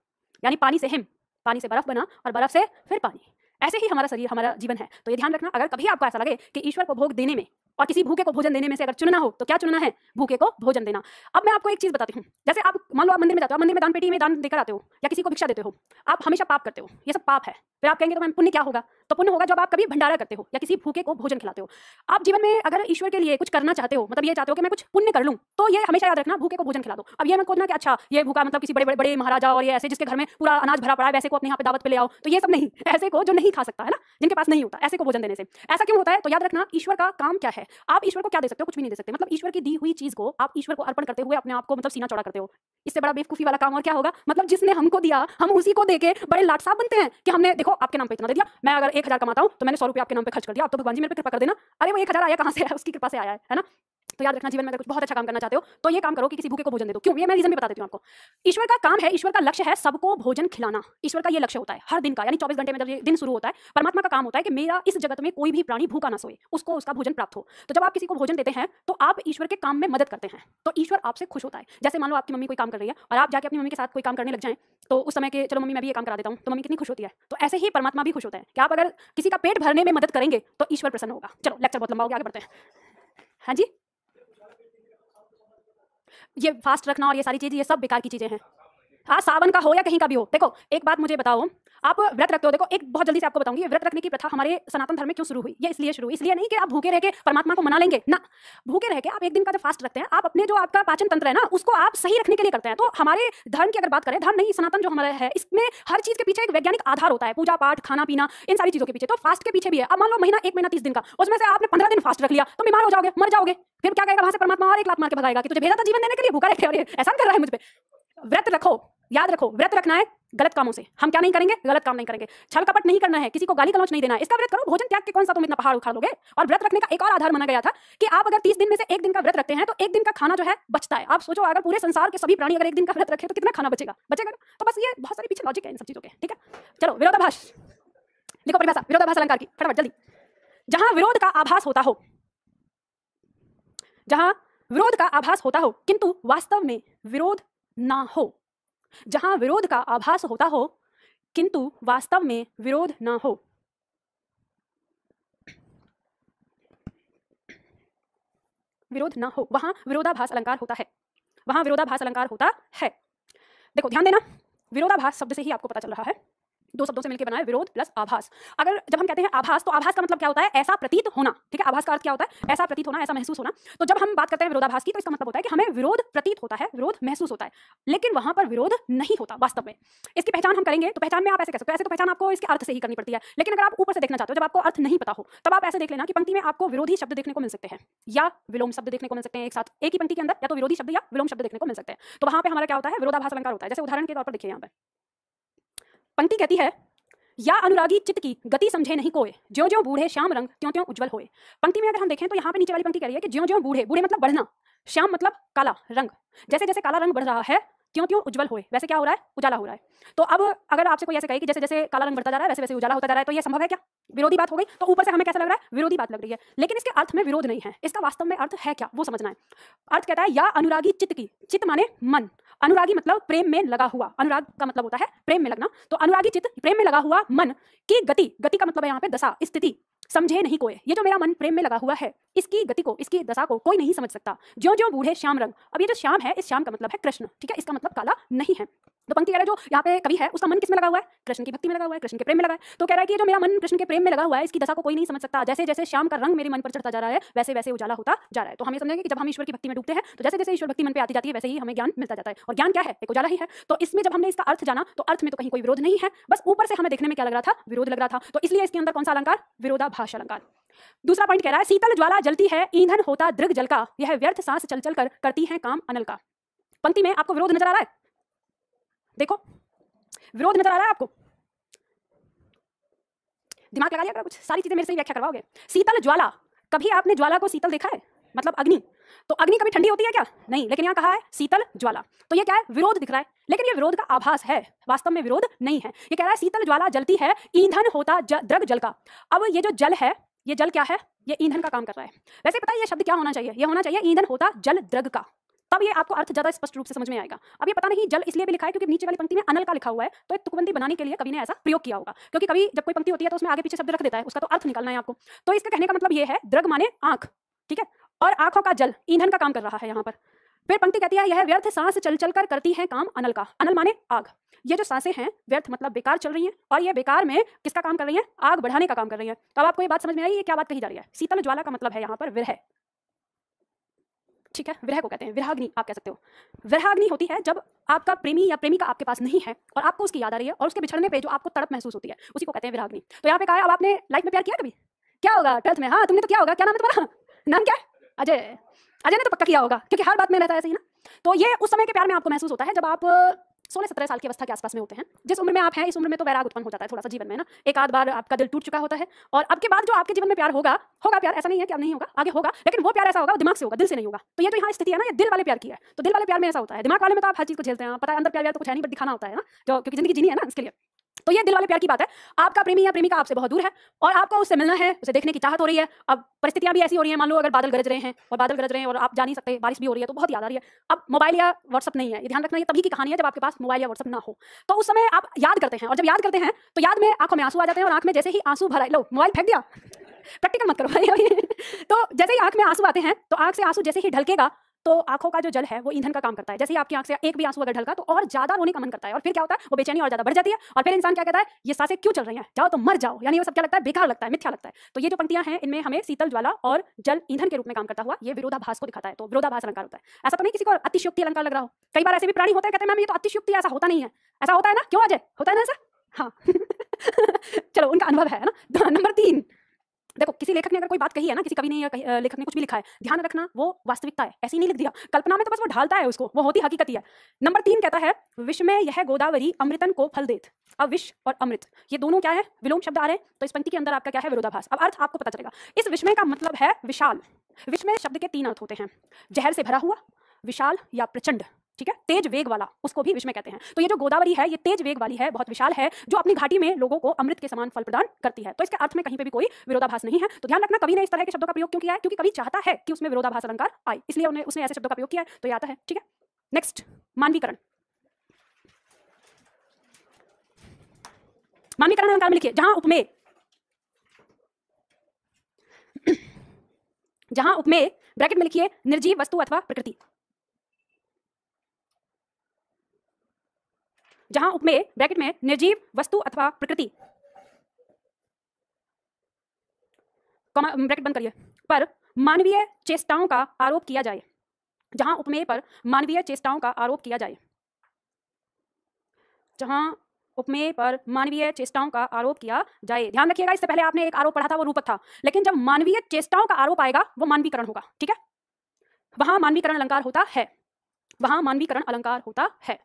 यानी पानी से हिम, पानी से बर्फ बना और बर्फ से फिर पानी। ऐसे ही हमारा शरीर, हमारा जीवन है। तो ये ध्यान रखना, अगर कभी आपको ऐसा लगे कि ईश्वर को भोग देने में और किसी भूखे को भोजन देने में से अगर चुनना हो तो क्या चुनना है? भूखे को भोजन देना। अब मैं आपको एक चीज बताती हूँ, जैसे आप मान लो आप मंदिर में जाते हो, मंदिर में दान पेटी में दान देकर आते हो या किसी को भिक्षा देते हो, आप हमेशा पाप करते हो, ये सब पाप है। फिर आप कहेंगे तो मैम पुण्य क्या होगा? तो पुण्य होगा जब आप कभी भंडारा करते हो या किसी भूखे को भोजन खिलाते हो। आप जीवन में अगर ईश्वर के लिए कुछ करना चाहते हो, मतलब ये चाहते हो कि मैं कुछ पुण्य कर लूं, तो ये हमेशा याद रखना, भूखे को भोजन खिला दो। अब ये मत सोचना कि अच्छा ये भूखा मतलब किसी बड़े बड़े महाराजा और ये ऐसे जिसके घर में पूरा अनाज भरा पड़ा है, वैसे को अपने यहाँ पे दावत पे ले आओ, तो ये सब नहीं। ऐसे को जो नहीं खा सकता है ना, जिनके पास नहीं होता, ऐसे को भोजन देने से ऐसा क्यों होता है? तो याद रखना, ईश्वर का काम क्या है? आप ईश्वर को क्या दे सकते हो? कुछ भी नहीं दे सकते। मतलब ईश्वर की दी हुई चीज को आप ईश्वर को अर्पण करते हुए अपने आप को मतलब सीना चौड़ा करते हो। इससे बड़ा बेवकूफी वाला काम और क्या होगा? मतलब जिसने हमको दिया हम उसी को देके बड़े लाटसाब बनते हैं कि हमने देखो आपके नाम पे इतना दे दिया, मैं अगर 1000 कमाता हूं तो मैंने 100 रुपये आपके नाम पे खर्च कर दिया, अब तो भगवान जी मेरे पे कृपा कर देना। अरे वो 1000 आया कहां से है? उसकी कृपा से आया है ना। तो याद रखना, जीवन में अगर कुछ बहुत अच्छा काम करना चाहते हो तो ये काम करो कि किसी भूखे को भोजन दे दो। क्यों? ये मैं रीजन भी बता देती हूँ आपको। ईश्वर का काम है, ईश्वर का लक्ष्य है सबको भोजन खिलाना। ईश्वर का ये लक्ष्य होता है हर दिन का, यानी 24 घंटे में जब ये दिन शुरू होता है, परमात्मा का काम होता है कि मेरा इस जगत में कोई भी प्राणी भूखा ना सोए, उसको उसका भोजन प्राप्त हो। तो जब आप किसी को भोजन देते हैं तो आप ईश्वर के काम में मदद करते हैं, तो ईश्वर आपसे खुश होता है। जैसे मान लो आपकी मम्मी कोई काम कर रही है और आप जाके अपनी मम्मी के साथ कोई काम करने लग जाएं, तो उस समय के चलो मम्मी मैं भी ये काम करा देता हूँ, तो मम्मी कितनी खुश होती है। तो ऐसे ही परमात्मा भी खुश होता है कि आप अगर किसी का पेट भरने में मदद करेंगे तो ईश्वर प्रसन्न होगा। चलो लेक्चर बहुत लंबा हो गया, आगे बढ़ते हैं। हाँ जी, ये फास्ट रखना और ये सारी चीजें, ये सब बेकार की चीजें हैं। आज सावन का हो या कहीं का भी हो, देखो एक बात मुझे बताओ, आप व्रत रखते हो, देखो एक बहुत जल्दी से आपको बताऊंगी, व्रत रखने की प्रथा हमारे सनातन धर्म में क्यों शुरू हुई। ये इसलिए शुरू हुई, इसलिए नहीं कि आप भूखे रह के परमात्मा को मना लेंगे ना। भूखे रह के आप एक दिन का जब फास्ट रखते हैं, आप अपने जो आपका पाचन तंत्र है ना उसको आप सही रखने के लिए करते हैं। तो हमारे धर्म की अगर बात करें, धर्म नहीं सनातन जो हमारा है, इसमें हर चीज के पीछे एक वैज्ञानिक आधार होता है, पूजा पाठ, खाना पीना, इन सारी चीजों के पीछे। तो फास्ट के पीछे भी है। अब मान लो महीना, 1 महीना 30 दिन का, उसमें से आपने 15 दिन फास्ट रख लिया तो बीमार हो जाओगे, मर जाओगे। फिर क्या कहेगा वहां से परमात्मा? और एक लात मार के भगाएगा कि तुझे भेजा था जीवन देने के लिए, भूखा रखे और एहसान कर रहा है मुझ पे। व्रत रखो, याद रखो, व्रत रखना है गलत कामों से। हम क्या नहीं करेंगे? गलत काम नहीं करेंगे। छल कपट नहीं करना है, किसी को गाली गलौच नहीं देना है। इसका व्रत करो, भोजन त्याग के कौन सा तुम इतना पहाड़ उठा लोगे। और व्रत रखने का एक और आधार माना गया था कि आप अगर 30 दिन में से एक दिन का व्रत रखते हैं तो एक दिन का खाना जो है बचता है। आप सोचो, अगर पूरे संसार के सभी प्राणी अगर एक दिन का व्रत रखें तो कितना खाना बचेगा? बचेगा ना। तो बस ये बहुत सारी पीछे लॉजिक है इन सब चीजों के, ठीक है। चलो, विरोधाभास लिखो, परिभाषा विरोधाभास अलंकार की, फटाफट जल्दी। जहां विरोध का आभास होता हो, जहां विरोध का आभास होता हो किंतु वास्तव में विरोध ना हो। जहां विरोध का आभास होता हो किंतु वास्तव में विरोध ना हो। विरोध ना हो, वहां विरोधाभास अलंकार होता है। वहां विरोधाभास अलंकार होता है। देखो ध्यान देना, विरोधाभास शब्द से ही आपको पता चल रहा है, दो शब्दों से मिलकर बना है विरोध प्लस आभास। अगर जब हम कहते हैं आभास, तो आभास का मतलब क्या होता है? ऐसा प्रतीत होना, ठीक है। आभास का अर्थ क्या होता है? ऐसा प्रतीत होना, ऐसा महसूस होना। तो जब हम बात करते हैं विरोधाभास की, तो इसका मतलब होता है कि हमें विरोध प्रतीत होता है, विरोध महसूस होता है, लेकिन वहां पर विरोध नहीं होता वास्तव में। इसकी पहचान हम करेंगे तो पहचान में आप ऐसे कह सकते हो, ऐसे तो पहचान आपको इसके अर्थ से ही करनी पड़ती है, लेकिन अगर आप ऊपर से देखना चाहते हो, जब आपको अर्थ नहीं पता हो, तब आप ऐसे देख लेना कि पंक्ति में आपको विरोधी शब्द देखने को मिल सकते हैं या विलोम शब्द देखने को मिल सकते हैं एक साथ, एक ही पंक्ति के अंदर, या तो विरोधी शब्द या विलोम शब्द देखने को मिल सकते हैं। तो वहां पे हमारा क्या होता है? विरोधाभास अलंकार होता है। जैसे उदाहरण के तौर पर देखिए, यहाँ पर पंक्ति कहती है, या अनुरागी चित्त की गति समझे नहीं कोय, ज्यों ज्यों बूढ़े श्याम रंग त्यों त्यों उज्जवल होए। पंक्ति में अगर हम देखें तो यहाँ पे नीचे वाली पंक्ति कह रही है कि ज्यों ज्यों बूढ़े, बूढ़े मतलब बढ़ना, श्याम मतलब काला रंग, जैसे जैसे काला रंग बढ़ रहा है त्यों त्यों उज्जवल होए, वैसे क्या हो रहा है? उजाला हो रहा है। तो अब अगर आपसे कोई ऐसे कहे कि जैसे जैसे काला रंग बढ़ता जा रहा है वैसे वैसे उजाला होता जा रहा है, तो ये संभव है क्या? विरोधी बात हो गई। तो ऊपर से हमें कैसा लग रहा है? विरोधी बात लग रही है, लेकिन इसके अर्थ में विरोध नहीं है। इसका वास्तव में अर्थ है क्या, वो समझना है। अर्थ कहता है, या अनुरागी चित्त की, चित्त माने मन, अनुरागी मतलब प्रेम में लगा हुआ, अनुराग का मतलब होता है प्रेम में लगना। तो अनुरागी चित्त, प्रेम में लगा हुआ मन की गति, गति का मतलब है यहाँ पे दशा, स्थिति, समझे नहीं कोई। ये जो मेरा मन प्रेम में लगा हुआ है, इसकी गति को, इसकी दशा को कोई नहीं समझ सकता। ज्यों ज्यों बूढ़े श्याम रंग, अब ये जो श्याम है, इस श्याम का मतलब है कृष्ण, ठीक है, इसका मतलब काला नहीं है। तो पंक्ति कह रहा है, जो यहाँ पे कवि है उसका मन किसमें लगा हुआ है? कृष्ण की भक्ति में लगा हुआ है, कृष्ण के प्रेम में लगा है। तो कह रहा है कि जो मेरा मन कृष्ण के प्रेम में लगा हुआ है, इसकी दशा को कोई नहीं समझ सकता। जैसे जैसे श्याम का रंग मेरे मन पर चढ़ता जा रहा है, वैसे वैसे उजाला होता जा रहा है। तो हम ये समझेंगे कि जब हम ईश्वर की भक्ति में डूबते हैं, तो जैसे जैसे ईश्वर भक्ति मन पे आती जाती है, वैसे ही हमें ज्ञान मिलता जाता है। और ज्ञान क्या है? एक उजाला ही है। तो इसमें जब हमने इसका अर्थ जाना, तो अर्थ में तो कहीं कोई विरोध नहीं है, बस ऊपर से हमें देखने में क्या लग रहा था? विरोध लग रहा था। तो इसलिए इसके अंदर कौन सा अलंकार? विरोधाभास अलंकार। दूसरा पॉइंट कह रहा है, शीतल ज्वाला जलती है, ईंधन होता दृग जल का, यह व्यर्थ सांस चल चल कर करती है काम अनल का। पंक्ति में आपको विरोध नजर आ रहा है? देखो, विरोध नजर आ रहा है आपको? दिमाग लगा लिया करो, कुछ सारी चीजें मेरे से ही व्याख्या करवाओगे। शीतल ज्वाला, कभी आपने ज्वाला को शीतल देखा है? मतलब अग्नि। तो अग्नि कभी ठंडी होती है क्या? नहीं, लेकिन यहाँ कहा है शीतल ज्वाला। तो ये क्या है? विरोध दिख रहा है, लेकिन ये विरोध का आभास है, वास्तव में विरोध नहीं है। ये कह रहा है शीतल ज्वाला जलती है, ईंधन होता द्रग जल का। अब ये जो जल है, ये जल क्या है? ये ईंधन का काम कर रहा है। वैसे पता है ये शब्द क्या होना चाहिए? ये होना चाहिए ईंधन होता जल द्रग का, तब ये आपको अर्थ ज्यादा स्पष्ट रूप से समझ में आएगा। अब ये पता नहीं जल इसलिए भी लिखा है क्योंकि नीचे वाली पंक्ति में अनल का लिखा हुआ है, तो एक तुकबंदी बनाने के लिए कवि ने ऐसा प्रयोग किया होगा। क्योंकि कवि जब कोई पंक्ति होती है तो उसमें आगे पीछे शब्द रख देता है, उसका तो अर्थ निकालना है आपको। तो इसका कहने का मतलब ये है, द्रग माने आंख, ठीक है, और आंखों का जल ईंधन का काम कर रहा है यहाँ पर। फिर पंक्ति कहती है, यह व्यर्थ सांस चल चल कर करती है काम अनल का। अनल माने आग। ये जो सांसें हैं व्यर्थ मतलब बेकार चल रही हैं, और ये बेकार में किसका काम कर रही हैं? आग बढ़ाने का काम कर रही हैं। तो अब आपको ये बात समझ में आई, ये क्या बात कही जा रही है? शीतल ज्वाला का मतलब है यहाँ पर विरह, ठीक है, विरह को कहते हैं, विरहाग्नि आप कह सकते हो। विरहाग्नि होती है जब आपका प्रेमी या प्रेमिका आपके पास नहीं है और आपको उसकी याद आ रही है, और उसके बिछड़ने पे जो आपको तड़प महसूस होती है, उसी को कहते हैं विरहाग्नि। तो यहाँ पे कहा है, अब आपने लाइफ में प्यार किया कभी? क्या होगा 12th में? हाँ, तुमने तो क्या होगा, क्या नाम है तुम्हारा? नाम क्या है? अजय। अजय ने तो पक्का किया होगा, क्योंकि हर बात में रहता है ऐसे ही ना। तो ये उस समय के प्यार में आपको महसूस होता है जब आप 16-17 साल की अवस्था के आसपास में होते हैं। जिस उम्र में आप हैं, इस उम्र में तो वैराग उत्पन्न हो जाता है थोड़ा सा जीवन में ना। एक आध बार आपका दिल टूट चुका होता है, और अब के बाद जो आपके जीवन में प्यार होगा प्यार, ऐसा नहीं है कि अब नहीं होगा, आगे होगा, लेकिन वो प्यार ऐसा होगा, दिमाग से होगा, दिल से नहीं होगा। तो ये जो यहाँ स्थिति है ना, ये दिल वाले प्यार की है। तो दिल वाले प्यार में ऐसा होता है, दिमाग वाले में तो आप हर चीज को झेलते हैं, पता है अंदर प्यार तो कुछ है नहीं, बट दिखाना होता है ना, जो क्योंकि जिंदगी जीनी है ना, इसके लिए। तो ये दिल वाले प्यार की बात है। आपका प्रेमी या प्रेमिका आपसे बहुत दूर है और आपको उससे मिलना है, उसे देखने की चाहत हो रही है। अब परिस्थितियां भी ऐसी हो रही हैं, मान लो अगर बादल गरज रहे हैं और आप जा नहीं सकते, बारिश भी हो रही है, तो बहुत याद आ रही है। अब मोबाइल या व्हाट्सअप नहीं है, ये ध्यान रखना, ये तभी की कहानी है जब आपके पास मोबाइल या व्हाट्सअप ना हो। तो उस समय आप याद करते हैं, और जब याद करते हैं तो याद में आंखों में आंसू आ जाते हैं, और आंख में जैसे ही आंसू भरा, लो मोबाइल फेंक दिया, प्रैक्टिकल मत करो भाई। तो जैसे ही आंख में आंसू आते हैं, तो आंख से आंसू जैसे ही ढलकेगा, तो आंखों का जो जल है वो ईंधन का काम करता है। जैसे ही आपकी आंख से एक भी आंसू अगर ढलका, तो और ज्यादा रोने का मन करता है, और फिर क्या होता है? वो बेचैनी और ज्यादा बढ़ जाती है, और फिर इंसान क्या कहता है? ये सांसें क्यों चल रही हैं, जाओ तो मर जाओ। यानी वो सब क्या लगता है? बेकार लगता है, मिथ्या लगता है। तो ये जो पंक्तियां हैं, इनमें हमें शीतल ज्वाला और जल ईंधन के रूप में काम करता हुआ ये विरोधाभास को दिखाता है। तो विरोधाभास अलंकार होता है। ऐसा तो नहीं किसी को अतिशयोक्ति अलंकार लग रहा हो। कई बार ऐसे भी प्राणी होते हैं, कहते हैं मैम ये तो अतिशयोक्ति, ऐसा होता नहीं है। ऐसा होता है ना, क्यों अजय? होता है ना ऐसा? हाँ। चलो, उनका अनुभव है ना। नंबर 3, देखो किसी लेखक ने अगर कोई बात कही है ना, किसी कवि ने या लेखक ने कुछ भी लिखा है, ध्यान रखना वो वास्तविकता है, ऐसे ही नहीं लिख दिया। कल्पना में तो बस वो ढालता है उसको, वो होती हकीकत ही है। नंबर 3 कहता है विष में यह गोदावरी अमृतन को फल देत। अब विष और अमृत ये दोनों क्या है, विलोम शब्द आ रहे हैं, तो इस पंक्ति के अंदर आपका क्या है, विरोधाभास। अब अर्थ आपको पता चलेगा। इस विस्मय का मतलब है विशाल। विस्मय शब्द के 3 अर्थ होते हैं, जहर से भरा हुआ, विशाल या प्रचंड, ठीक है, तेज वेग वाला, उसको भी विस्मय कहते हैं। तो ये जो गोदावरी है ये तेज वेग वाली है, बहुत विशाल है, जो अपनी घाटी में लोगों को अमृत के समान फल प्रदान करती है। तो इसके अर्थ में कहीं पे भी कोई विरोधाभास नहीं है। तो ध्यान रखना कवि ने इस तरह के शब्दों का प्रयोग क्यों किया है, क्योंकि कवि चाहता है कि उसमें विरोधाभास अलंकार आए, इसलिए उसने ऐसे शब्दों का प्रयोग किया है, तो ये आता है, ठीक है। नेक्स्ट, मानवीकरण। मानवीकरण अलंकार में लिखिए, जहां उपमेय ब्रैकेट में लिखिए निर्जीव वस्तु अथवा प्रकृति। जहां उपमेय ब्रैकेट में निर्जीव वस्तु अथवा प्रकृति, ब्रैकेट बंद करिए, पर मानवीय चेष्टाओं का आरोप किया जाए। जहां उपमेय पर मानवीय चेष्टाओं का आरोप किया जाए, जहां उपमेय पर मानवीय चेष्टाओं का आरोप किया जाए। ध्यान रखिएगा, इससे पहले आपने एक आरोप पढ़ा था वो रूपक था, लेकिन जब मानवीय चेष्टाओं का आरोप आएगा वो मानवीकरण होगा, ठीक है। वहां मानवीकरण अलंकार होता है, वहां मानवीकरण अलंकार होता है।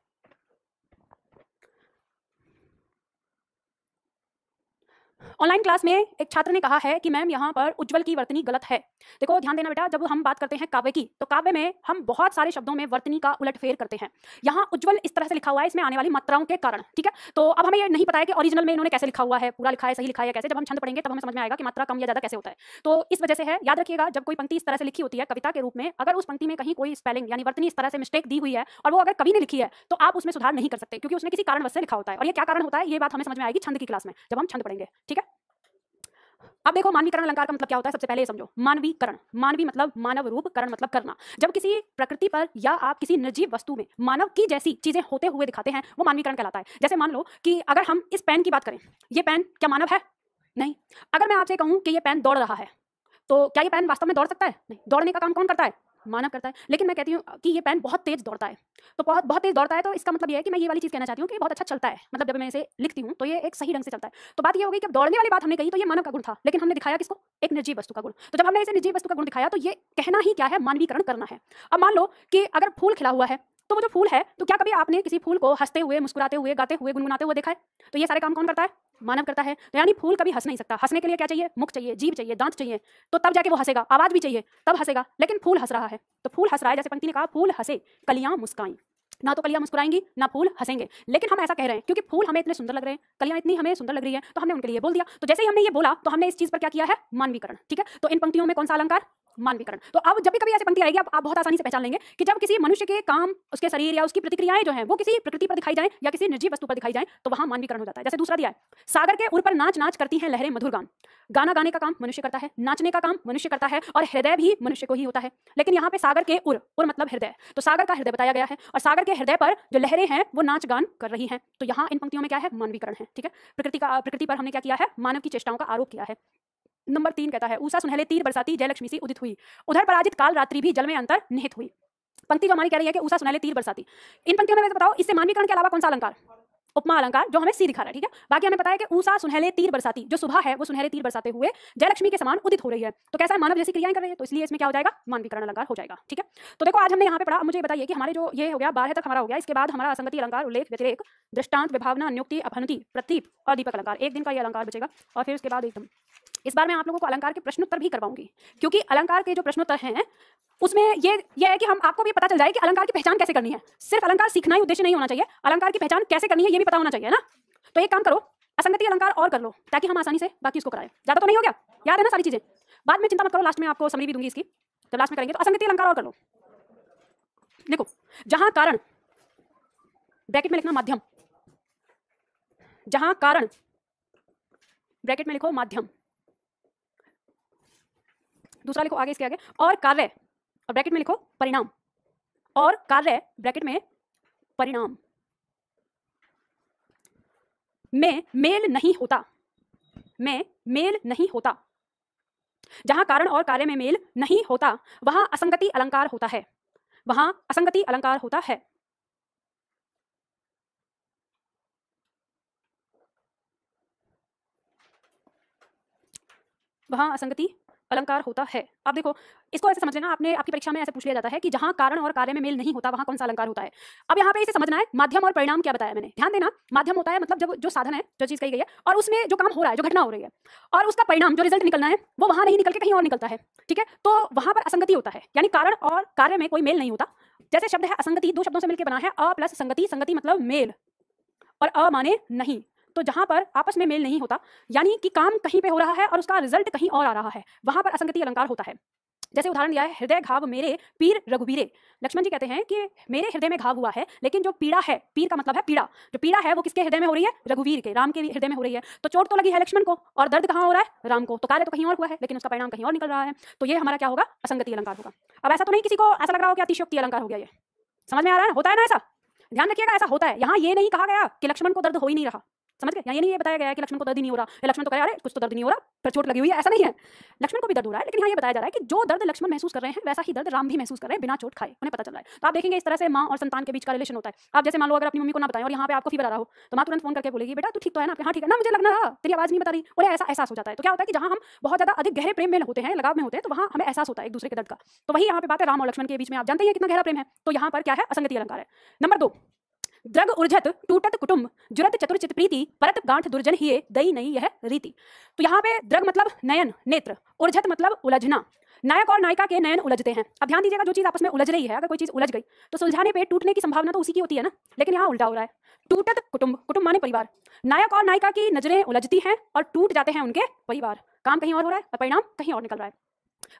ऑनलाइन क्लास में एक छात्र ने कहा है कि मैम यहाँ पर उज्जवल की वर्तनी गलत है। देखो ध्यान देना बेटा, जब हम बात करते हैं काव्य की, तो काव्य में हम बहुत सारे शब्दों में वर्तनी का उलटफेर करते हैं। यहाँ उज्जवल इस तरह से लिखा हुआ है इसमें आने वाली मात्राओं के कारण, ठीक है। तो अब हमें ये नहीं पता है कि ओरिजिनल में इन्होंने कैसे लिखा हुआ है, पूरा लिखा है, सही लिखा है कैसे। जब हम छंद पढ़ेंगे तब हमें समझ में आएगा कि मात्रा कम या ज्यादा कैसे होता है। तो इस वजह से है, याद रखिएगा, जब कोई पंक्ति इस तरह से लिखी होती है कविता के रूप में, अगर उस पंक्ति में कहीं कोई स्पेलिंग यानी वर्तनी इस तरह से मिस्टेक दी हुई है और वो अगर कवि ने लिखी है, तो आप उसमें सुधार नहीं कर सकते, क्योंकि उसने किसी कारणवश से लिखा होता है। और ये क्या कारण होता है, ये बात हमें समझ में आएगी छंद की क्लास में, जब हम छंद पढ़ेंगे, ठीक है। अब देखो मानवीकरण अलंकार का मतलब क्या होता है, सबसे पहले ये समझो। मानवीकरण, मानवी मतलब मानव रूप, करण मतलब करना। जब किसी प्रकृति पर या आप किसी निर्जीव वस्तु में मानव की जैसी चीजें होते हुए दिखाते हैं, वो मानवीकरण कहलाता है। जैसे मान लो कि अगर हम इस पेन की बात करें, ये पेन क्या मानव है? नहीं। अगर मैं आपसे कहूं कि ये पेन दौड़ रहा है, तो क्या ये पेन वास्तव में दौड़ सकता है? नहीं। दौड़ने का काम कौन करता है? मानव करता है। लेकिन मैं कहती हूँ कि ये पेन बहुत तेज दौड़ता है, तो बहुत तेज दौड़ता है, तो इसका मतलब ये है कि मैं ये वाली चीज कहना चाहती हूँ कि बहुत अच्छा चलता है, मतलब जब मैं इसे लिखती हूँ तो ये एक सही ढंग से चलता है। तो बात ये हो गई कि अब दौड़ने वाली बात हमने कही तो ये मानव का गुण था, लेकिन हमने दिखाया किसको? एक निर्जीव वस्तु का गुण। तो जब हमने इसे निर्जीव वस्तु का गुण दिखाया तो ये कहना ही क्या है? मानवीकरण करना है। अब मान लो कि अगर फूल खिला हुआ है, तो वो जो फूल है, तो क्या कभी आपने किसी फूल को हंसते हुए, मुस्कुराते हुए, गाते हुए, गुनगुनाते हुए देखा है? तो ये सारे काम कौन करता है? मानव करता है। तो यानी फूल कभी हंस नहीं सकता। हंसने के लिए क्या चाहिए? मुख चाहिए, जीभ चाहिए, दांत चाहिए, तो तब जाके वो हंसेगा। आवाज भी चाहिए, तब हंसेगा। लेकिन फूल हंस रहा है, तो फूल हंस रहा है, जैसे पंक्ति ने कहा, फूल हंसे कलियां मुस्काई। ना तो कलियां मुस्कुराएंगी ना फूल हंसेंगे, लेकिन हम ऐसा कह रहे हैं क्योंकि फूल हमें इतने सुंदर लग रहे हैं, कलियां इतनी हमें सुंदर लग रही है, तो हमने उनके लिए बोल दिया। तो जैसे ही हमने ये बोला तो हमने इस चीज पर क्या किया है? मानवीकरण, ठीक है। तो इन पंक्तियों में कौन सा अलंकार? मानवीकरण। तो अब जब भी कभी ऐसी पंक्ति आएगी, आप बहुत आसानी से पहचान लेंगे कि जब किसी मनुष्य के काम, उसके शरीर या उसकी प्रतिक्रियाएं जो हैं वो किसी प्रकृति पर दिखाई जाए या किसी निर्जीव वस्तु पर दिखाई जाए, तो वहां मानवीकरण हो जाता है। जैसे दूसरा दिया है, सागर के उर पर नाच नाच करती हैं लहरें मधुर गान। गाना गाने का काम मनुष्य करता है, नाचने का काम मनुष्य करता है, और हृदय भी मनुष्य को ही होता है। लेकिन यहाँ पे सागर के उर, उर मतलब हृदय, तो सागर का हृदय बताया गया है, और सागर के हृदय पर जो लहरें हैं वो नाच गान कर रही हैं। तो यहाँ इन पंक्तियों में क्या है? मानवीकरण है, ठीक है। प्रकृति पर हमने क्या किया है? मानव की चेष्टाओं का आरोप किया है। नंबर 3 कहता है ऊषा सुनहले तीर बरसाती जयलक्ष्मी सी उदित हुई, उधर पराजित काल रात्रि भी जल में अंतर निहित हुई। पंक्ति जो हमारी कह रही है कि ऊषा सुनहले तीर बरसाती, इन पंक्तियों में वैसे बताओ इससे मानवीकरण के अलावा कौन सा अलंकार? उपमा अलंकार, जो हमें सी दिखा रहा है, ठीक है। बाकी हमें पता है कि ऊषा सुनहले तीर बरसाती, जो सुबह है वो सुनहरे तीर बरसाते हुए जयलक्ष्मी के समान उदित हो रही है, तो कैसा है? मानव जैसी क्रियाएं कर रही है, तो इसलिए इसमें क्या हो जाएगा? मानवीकरण अलंकार हो जाएगा, ठीक है। तो देखो आज हमने यहाँ पे पढ़ा। अब मुझे बताइए कि हमारे जो ये हो गया 12 तक हमारा हो गया, इसके बाद हमारा असंगति अलंकार, उल्लेख, व्यतिरेक, दृष्टांत, विभावना, अन्योक्ति, अपहनुति, प्रतीप और दीपक अलंकार। एक दिन का ये अलंकार बचेगा, और फिर उसके बाद एकदम इस बार मैं आप लोगों को अलंकार के प्रश्नोत्तर भी करवाऊंगी, क्योंकि अलंकार के जो प्रश्नोत्तर हैं उसमें ये है कि हम आपको भी पता चल जाए कि अलंकार की पहचान कैसे करनी है। सिर्फ अलंकार सीखना ही उद्देश्य नहीं होना चाहिए, अलंकार की पहचान कैसे करनी है ये भी पता होना चाहिए ना। तो एक काम करो, असंगति अलंकार और कर लो, ताकि हम आसानी से बाकी उसको कराएं। ज्यादा तो नहीं हो गया? याद है ना सारी चीजें? बाद में चिंता मत करो, लास्ट में आपको समरी भी दूंगी इसकी, जब लास्ट में करेंगे। तो असंगति अलंकार और कर लो। देखो, जहां कारण, ब्रैकेट में लिखना माध्यम, जहां कारण, ब्रैकेट में लिखो माध्यम, दूसरा लिखो आगे, इसके आगे, और कार्य, और ब्रैकेट में लिखो परिणाम, और कार्य ब्रैकेट में परिणाम में मेल नहीं होता, में मेल नहीं होता। जहां कारण और कार्य में मेल नहीं होता वहां असंगति अलंकार होता है, वहां असंगति अलंकार होता है। वहाँ असंगति अलंकार होता है। अब देखो, इसको ऐसे समझ लेना, आपकी परीक्षा में ऐसे पूछ लिया जाता है कि जहाँ कारण और कार्य में मेल नहीं होता वहाँ कौन सा अलंकार होता है। अब यहाँ पे इसे समझना है, माध्यम और परिणाम क्या बताया मैंने, ध्यान देना। माध्यम होता है मतलब जब जो साधन है, जो चीज़ कही गई है और उसमें जो काम हो रहा है, जो घटना हो रही है, और उसका परिणाम जो रिजल्ट निकलना है वो वहाँ नहीं निकल के कहीं और निकलता है, ठीक है। तो वहाँ पर असंगति होता है, यानी कारण और कार्य में कोई मेल नहीं होता। जैसे शब्द है असंगति, दो शब्दों से मिलकर बना है, अ प्लस संगति, संगति मतलब मेल और अ माने नहीं। तो जहां पर आपस में मेल नहीं होता, यानी कि काम कहीं पे हो रहा है और उसका रिजल्ट कहीं और आ रहा है, वहां पर असंगति अलंकार होता है। जैसे उदाहरण दिया है, हृदय घाव मेरे पीर रघुबीरे। लक्ष्मण जी कहते हैं कि मेरे हृदय में घाव हुआ है, लेकिन जो पीड़ा है, पीर का मतलब है पीड़ा, जो पीड़ा है वो किसके हृदय में हो रही है, रघुवीर के, राम के हृदय में हो रही है। तो चोट तो लगी है लक्ष्मण को, और दर्द कहाँ हो रहा है, राम को। तो कार्य तो कहीं और हुआ है, लेकिन उसका परिणाम कहीं और निकल रहा है। तो ये हमारा क्या होगा, असंगति अलंकार होगा। अब ऐसा तो नहीं किसी को ऐसा लग रहा हो कि अतिशयोक्ति अलंकार हो गया, ये समझ में आ रहा है, होता है ना ऐसा, ध्यान रखिएगा, ऐसा होता है। यहाँ ये नहीं कहा गया कि लक्ष्मण को दर्द हो ही नहीं रहा, समझ गए, ये नहीं ये बताया गया है कि लक्ष्मण को दर्द ही नहीं हो रहा, या लक्ष्मण तो कह रहे अरे कुछ तो दर्द नहीं हो रहा, फिर चोट लगी हुई है, ऐसा नहीं है। लक्ष्मण को भी दर्द हो रहा है, लेकिन यहाँ ये बताया जा रहा है कि जो दर्द लक्ष्मण महसूस कर रहे हैं वैसा ही दर्द राम भी महसूस कर रहे हैं, बिना चोट खाए, उन्हें पता चल रहा है। तो आप देखेंगे इस तरह से माँ और संतान के बीच का रिलेशन होता है। आप जैसे मान लो अगर अपनी मम्मी को ना बताएं और यहाँ पे आपको फीवर आ रहा हो, तो माँ तुरंत फोन करके बोलेगी बेटा तू ठीक तो है ना, हाँ ठीक है ना, मुझे लगना रहा तेरी आवाज नहीं बता रही, उन्हें ऐसा एहसास हो जाता है। तो क्या होता है कि जहाँ हम बहुत ज्यादा अधिक गहरे प्रेम में होते हैं, लगाव में होते हैं, तो वहाँ हमें एहसास होता है एक दूसरे के दर्द का। तो वही यहाँ पे बात है राम और लक्ष्मण के बीच में, आप जानते हैं कितना गहरा प्रेम है। तो यहाँ पर क्या है, असंगति अलंकार है। नंबर 2, द्रग उर्झत टूटत कुटुंब जुरत चतुरचित प्रीति परत गांठ दुर्जन हिये दई नहीं यह रीति। तो यहाँ पे द्रग मतलब नयन, नेत्र, उर्झत मतलब उलझना, नायक और नायिका के नयन उलझते हैं। अब ध्यान दीजिएगा, जो चीज आपस में उलझ रही है, अगर कोई चीज उलझ गई तो सुलझाने पे टूटने की संभावना तो उसी की होती है ना, लेकिन यहाँ उल्टा हो रहा है। टूटत कुटुंब, कुटुंब माने परिवार, नायक और नायिका की नजरें उलझती हैं और टूट जाते हैं उनके परिवार, काम कहीं और हो रहा है और परिणाम कहीं और निकल रहा है।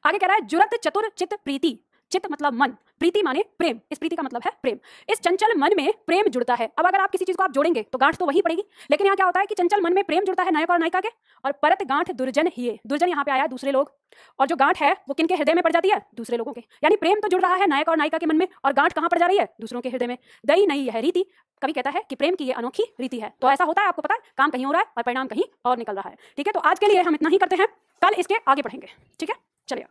आगे कह रहा है जुरत चतुर चित प्रीति, चित मतलब मन, प्रीति माने प्रेम, इस प्रीति का मतलब है प्रेम। इस चंचल मन में प्रेम जुड़ता है। अब अगर आप किसी चीज को आप जोड़ेंगे तो गांठ तो वही पड़ेगी, लेकिन यहाँ क्या होता है कि चंचल मन में प्रेम जुड़ता है नायक और नायिका के, और परत गांठ दुर्जन हिये, दुर्जन यहाँ पे आया दूसरे लोग, और जो गांठ है वो किनके हृदय में पड़ जाती है, दूसरे लोगों के। यानी प्रेम तो जुड़ रहा है नायक और नायिका के मन में, और गांठ कहाँ पड़ जा रही है, दूसरों के हृदय में। दई नहीं है रीति, कवि कहता है कि प्रेम की ये अनोखी रीति है। तो ऐसा होता है, आपको पता है, काम कहीं हो रहा है और परिणाम कहीं और निकल रहा है। ठीक है, तो आज के लिए हम इतना ही करते हैं, कल इसके आगे पढ़ेंगे। ठीक है, चलिए।